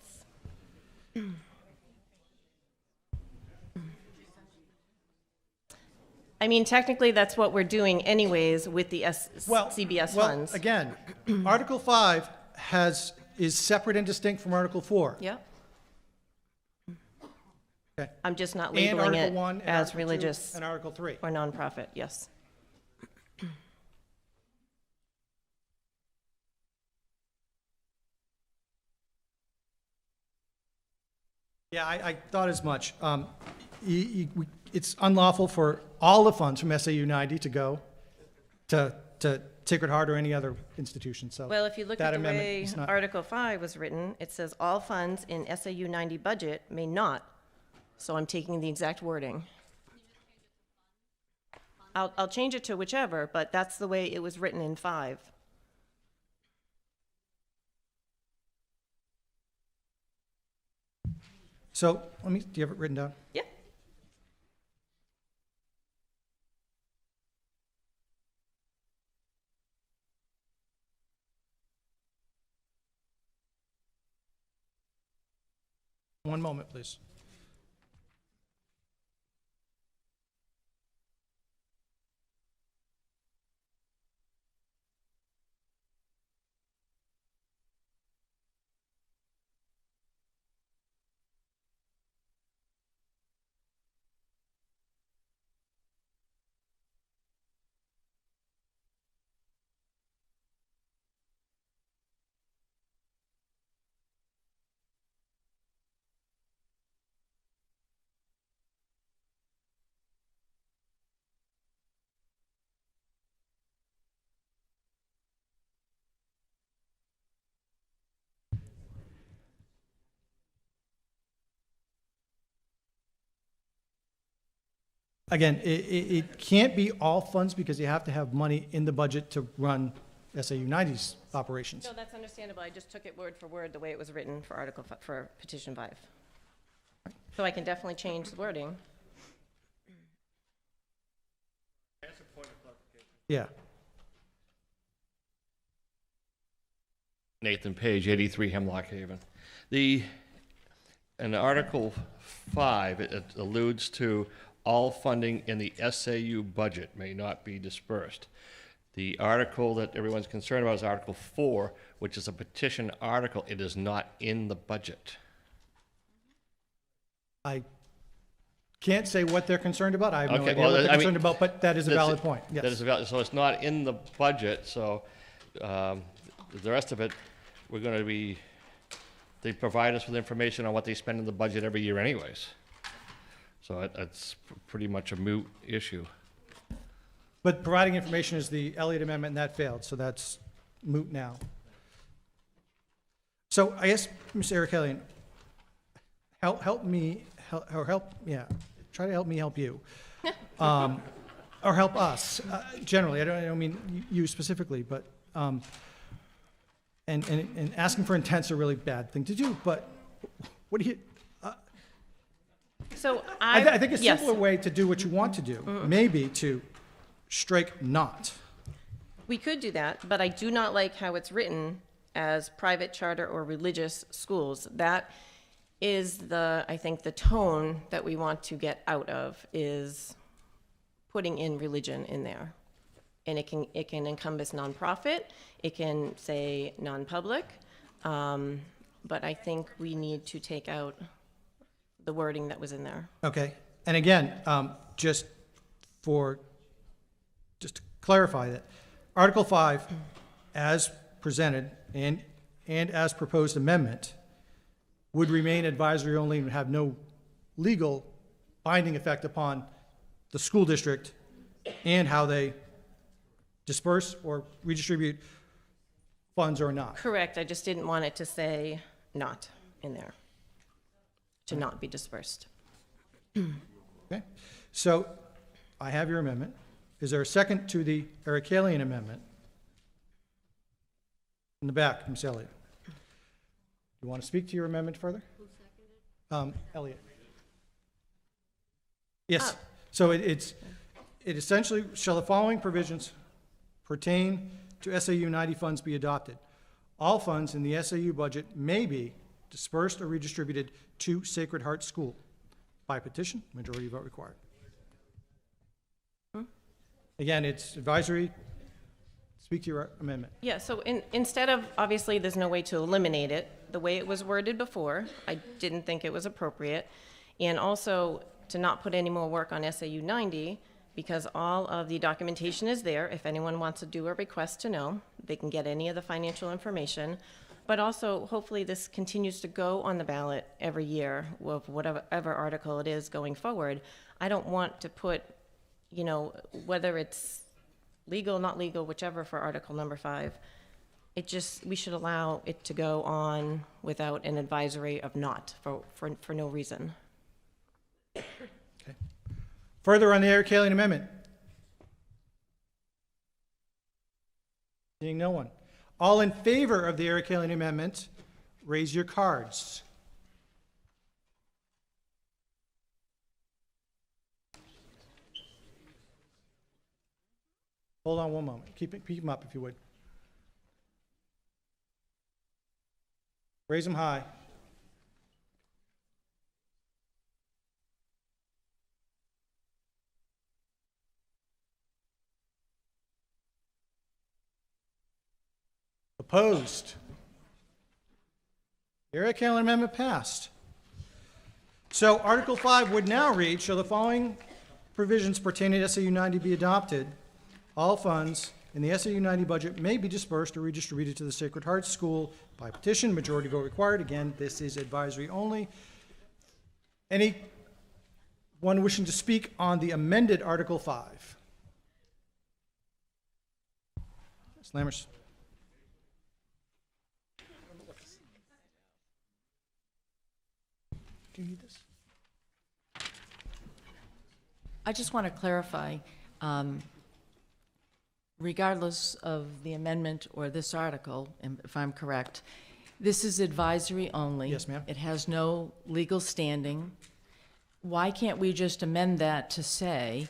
I mean, technically, that's what we're doing anyways with the CBS funds. Again, Article 5 is separate and distinct from Article 4. Yep. Okay. I'm just not And labeling Article it 1 and as Article 2 religious and Article 3. or nonprofit, yes. Yeah, I thought as much. It's unlawful for all the funds from SAU 90 to go to Sacred Heart or any other institution, so. Well, if you look that at the amendment way is not- Article 5 was written, it says all funds in SAU 90 budget may not. So I'm taking the exact wording. I'll change it to whichever, but that's the way it was written in 5. So, do you have it written down? Yeah. One moment, please. Again, it can't be all funds because you have to have money in the budget to run SAU90's operations. No, that's understandable. I just took it word for word the way it was written for for petition 5. So I can definitely change the wording. Yeah. Nathan Page, 83 Hemlock Haven. In Article 5, it alludes to all funding in the SAU budget may not be dispersed. The article that everyone's concerned about is Article 4, which is a petition article. It is not in the budget. I can't say what they're concerned about. I have no Okay, idea well, what they're I mean, concerned about, but that is a valid point. Yes. That is a valid, so it's not in the budget, so the rest of it, we're going to be, they provide us with information on what they spend in the budget every year anyways. So it's pretty much a moot issue. But providing information is the Elliott Amendment, and that failed, so that's moot now. So I guess, Ms. Erikellian, help me, try to help me help you. Or help us, generally. I don't mean you specifically, but, and asking for intent's a really bad thing to do, but what do you, So I think a yes. simpler way to do what you want to do may be to strike not. We could do that, but I do not like how it's written as private charter or religious schools. That is I think the tone that we want to get out of is putting in religion in there. And it can encompass nonprofit, it can say non-public, but I think we need to take out the wording that was in there. Okay, and again, just to clarify that, Article 5, as presented and as proposed amendment, would remain advisory only and have no legal binding effect upon the school district and how they disperse or redistribute funds or not. Correct, I just didn't want it to say not in there, to not be dispersed. Okay, so I have your amendment. Is there a second to the Erikellian amendment? In the back, Ms. Elliott. You want to speak to your amendment further? Who seconded? Elliott. Yes. So it essentially, shall the following provisions pertain to SAU90 funds be adopted? All funds in the SAU budget may be dispersed or redistributed to Sacred Heart School by petition, majority vote required. Again, it's advisory. Speak to your amendment. Yeah, so instead of, obviously, there's no way to eliminate it. The way it was worded before, I didn't think it was appropriate. And also, to not put any more work on SAU90, because all of the documentation is there. If anyone wants to do a request to know, they can get any of the financial information. But also, hopefully, this continues to go on the ballot every year with whatever article it is going forward. I don't want to put, whether it's legal, not legal, whichever for Article number 5. We should allow it to go on without an advisory of not, for no reason. Okay. Further on the Erikellian amendment? Seeing no one. All in favor of the Erikellian amendment, raise your cards. Hold on one moment. Keep them up if you would. Raise them high. Opposed? The Erikellian amendment passed. So Article 5 would now read, shall the following provisions pertaining to SAU90 be adopted? All funds in the SAU90 budget may be dispersed or redistributed to the Sacred Heart School by petition, majority vote required. Again, this is advisory only. Anyone wishing to speak on the amended Article 5? Ms. Lammers. Do you need this? I just want to clarify, regardless of the amendment or this article, and if I'm correct, this is advisory only. Yes, ma'am. It has no legal standing. Why can't we just amend that to say,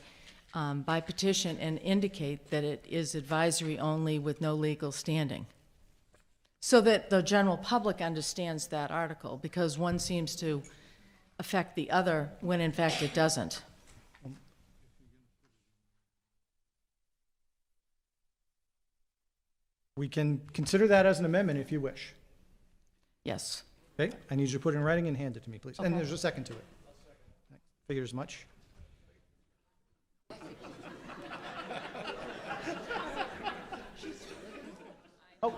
by petition, and indicate that it is advisory only with no legal standing? So that the general public understands that article, because one seems to affect the other when in fact it doesn't. We can consider that as an amendment if you wish. Yes. Okay, I need you to put it in writing and hand it to me, please. And Okay. there's a second to it. Figured as much. Oh.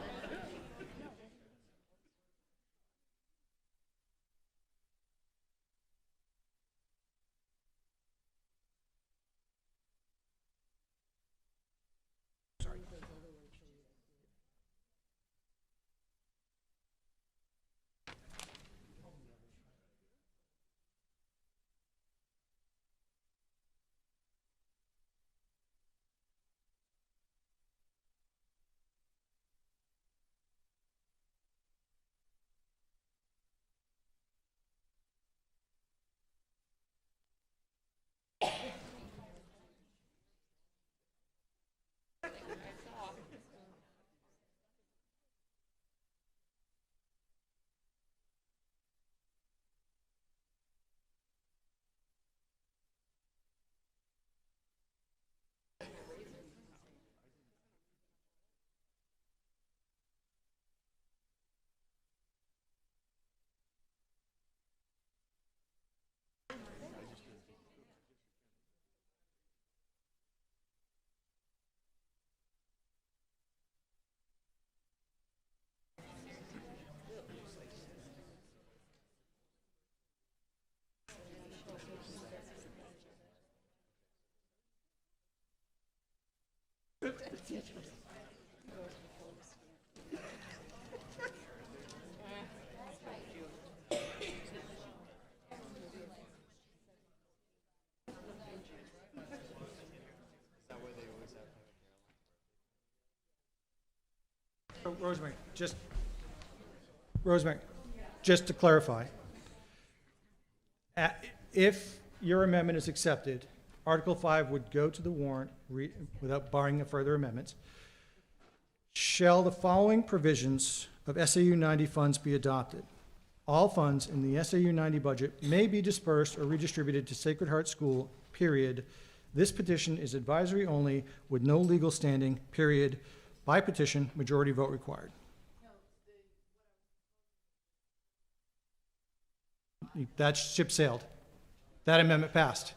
Rosemary, just to clarify, if your amendment is accepted, Article 5 would go to the warrant without barring further amendments. Shall the following provisions of SAU90 funds be adopted? All funds in the SAU90 budget may be dispersed or redistributed to Sacred Heart School, period. This petition is advisory only with no legal standing, period. By petition, majority vote required. That ship sailed. That amendment passed.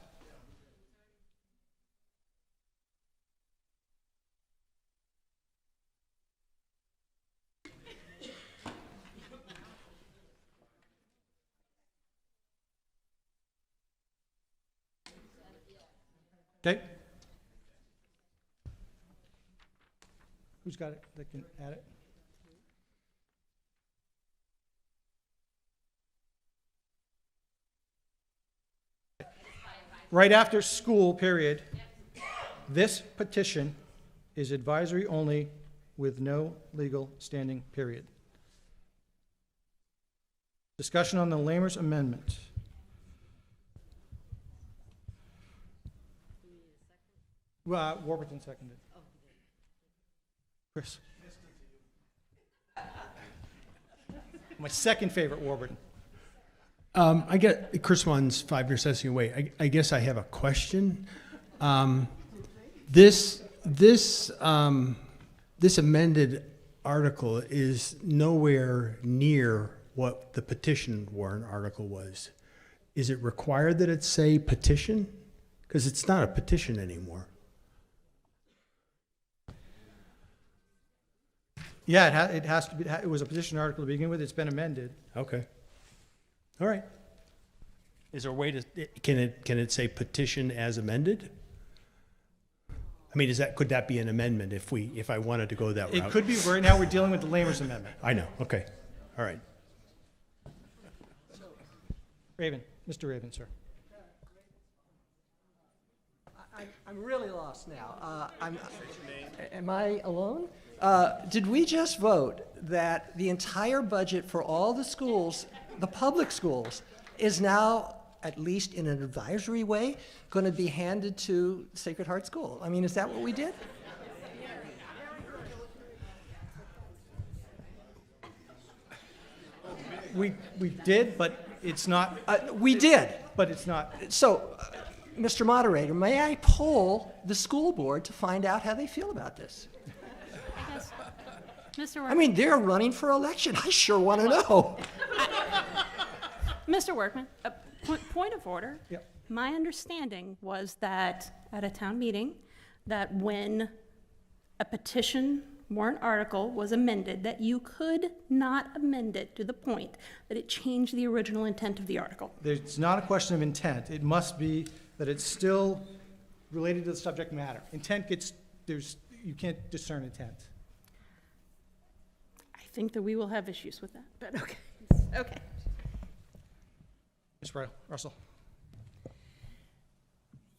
Okay. Who's got it that can add it? Right after school, period. This petition is advisory only with no legal standing, period. Discussion on the Lammers amendment. Warburton seconded. Chris. My second favorite, Warburton. I get Chris Munn's 5 Necessity Way. I guess I have a question. This amended article is nowhere near what the petition warrant article was. Is it required that it say petition? Because it's not a petition anymore. Yeah, it has to be. It was a petition article to begin with. It's been amended. Okay. All right. Is there a way to, can it say petition as amended? I mean, could that be an amendment if I wanted to go that route? It could be. Right now, we're dealing with the Lammers amendment. I know. Okay. All right. Raven, Mr. Raven, sir. I'm really lost now. Am I alone? Did we just vote that the entire budget for all the schools, the public schools, is now, at least in an advisory way, going to be handed to Sacred Heart School? I mean, is that what we did? We did, but it's not. We did. But it's not. So, Mr. Moderator, may I poll the school board to find out how they feel about this? Mr. I mean, they're running for election. I sure want to know. Mr. Workman, point of order. Yep. My understanding was that at a town meeting, that when a petition warrant article was amended, that you could not amend it to the point that it changed the original intent of the article. It's not a question of intent. It must be that it's still related to the subject matter. Intent gets, you can't discern intent. I think that we will have issues with that, but okay. Okay. Ms. Russell.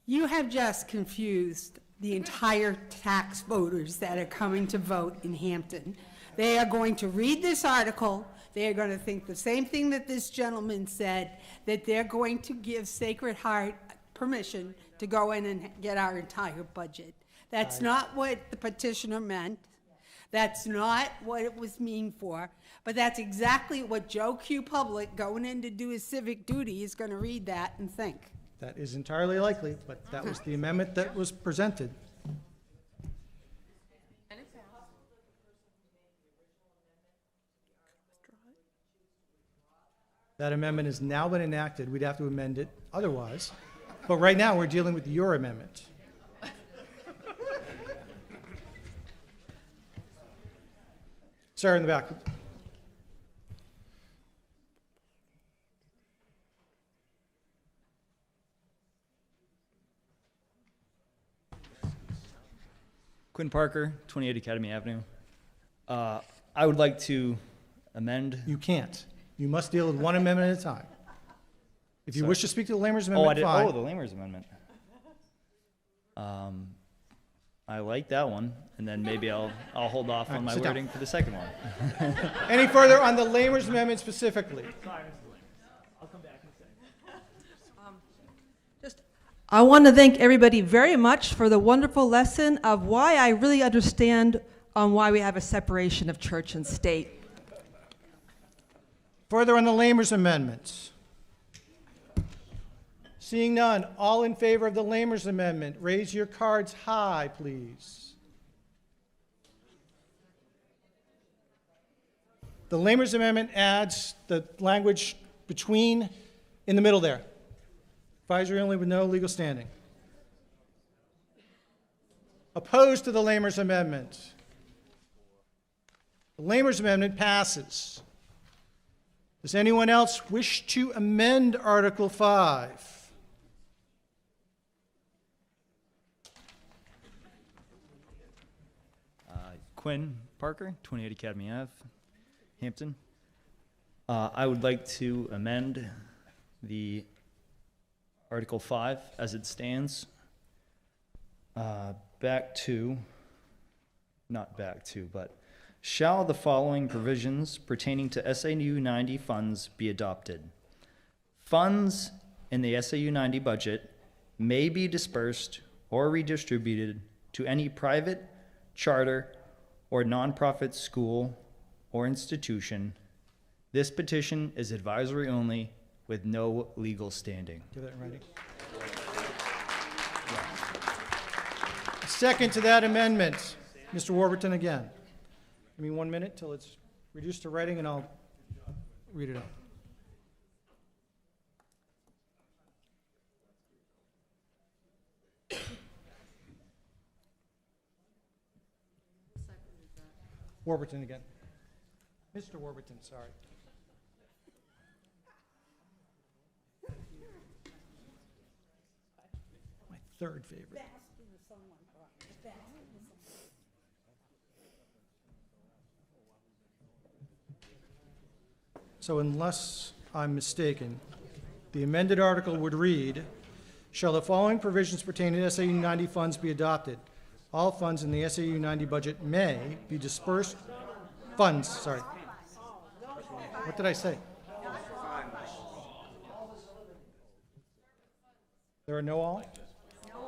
You have just confused the entire tax voters that are coming to vote in Hampton. They are going to read this article. They are going to think the same thing that this gentleman said, that they're going to give Sacred Heart permission to go in and get our entire budget. That's not what the petitioner meant. That's not what it was mean for. But that's exactly what Joe Q. Public, going in to do his civic duty, is going to read that and think. That is entirely likely, but that was the amendment that was presented. That amendment has now been enacted. We'd have to amend it otherwise. But right now, we're dealing with your amendment. Sarah in the back. Quinn Parker, 28 Academy Avenue. I would like to amend. You can't. You must deal with one amendment at a time. If you Sorry. wish to speak to the Lamers Amendment, fine. Oh, the Lamers Amendment. I like that one, and then maybe I'll hold off All on right, my sit down. wording for the second one. Any further on the Lamers Amendment specifically? I'll come back in a second. I want to thank everybody very much for the wonderful lesson of why I really understand why we have a separation of church and state. Further on the Lamers Amendment? Seeing none, all in favor of the Lamers Amendment, raise your cards high, please. The Lamers Amendment adds the language between, in the middle there. Advisory only with no legal standing. Opposed to the Lamers Amendment? The Lamers Amendment passes. Does anyone else wish to amend Article 5? Quinn Parker, 28 Academy Ave, Hampton. I would like to amend the Article 5 as it stands, but shall the following provisions pertaining to SAU90 funds be adopted? Funds in the SAU90 budget may be dispersed or redistributed to any private, charter, or nonprofit school or institution. This petition is advisory only with no legal standing. Give that in writing. Second to that amendment, Mr. Warburton again. Give me 1 minute till it's reduced to writing and I'll read it out. Warburton again. Mr. Warburton, sorry. My third favorite. So unless I'm mistaken, the amended article would read, Shall the following provisions pertaining to SAU 90 funds be adopted? All funds in the SAU 90 budget may be dispersed. Funds, sorry. What did I say? There are no all?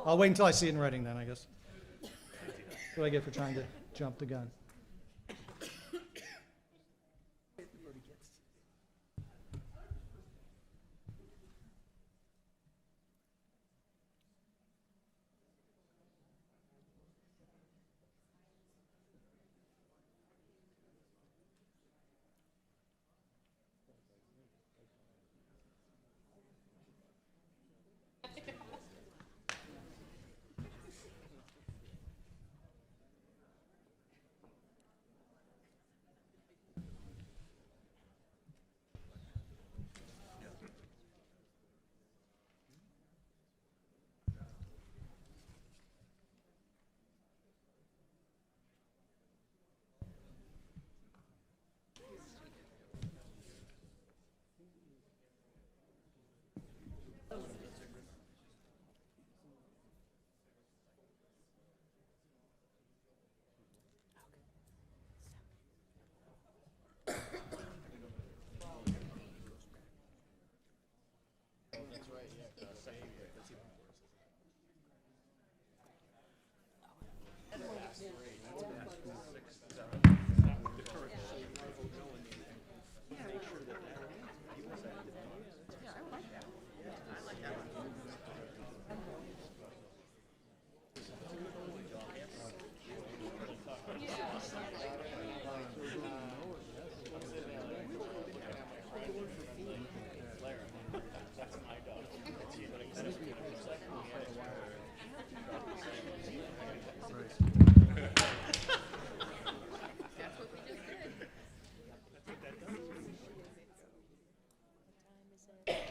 I'll wait until I see it in writing then, I guess. That's what I get for trying to jump the gun.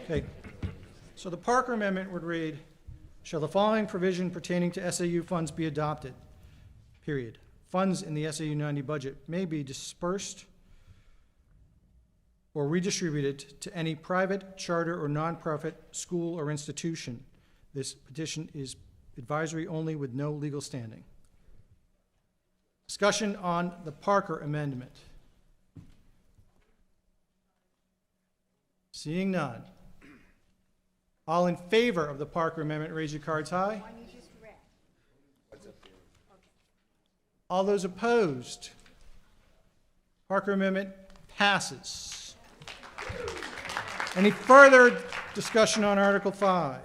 Okay, so the Parker Amendment would read, shall the following provision pertaining to SAU funds be adopted? Period. Funds in the SAU 90 budget may be dispersed or redistributed to any private, charter, or nonprofit school or institution. This petition is advisory only with no legal standing. Discussion on the Parker Amendment. Seeing none. All in favor of the Parker Amendment, raise your cards high. All those opposed? Parker Amendment passes. Any further discussion on Article 5?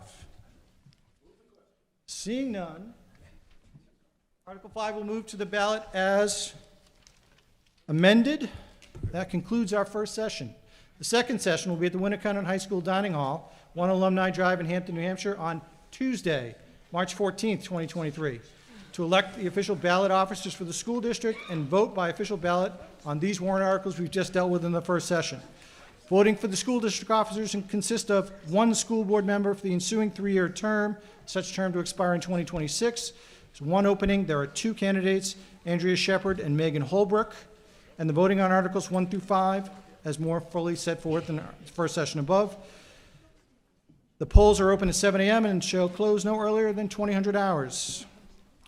Seeing none, Article 5 will move to the ballot as amended. That concludes our first session. The second session will be at the Winnicott High School Dining Hall, 1 Alumni Drive in Hampton, New Hampshire, on Tuesday, March 14th, 2023, to elect the official ballot officers for the school district and vote by official ballot on these warrant articles we've just dealt with in the first session. Voting for the school district officers consist of one school board member for the ensuing 3-year term, such term to expire in 2026. There's one opening. There are 2 candidates, Andrea Shepard and Megan Holbrook. And the voting on Articles 1 through 5, as more fully set forth in the first session above. The polls are open at 7 a.m. and shall close no earlier than 2000 hours.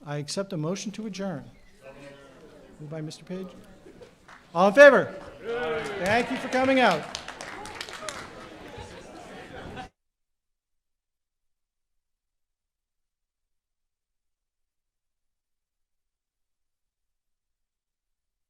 I accept a motion to adjourn. Moved by Mr. Page. All in favor? Thank you for coming out.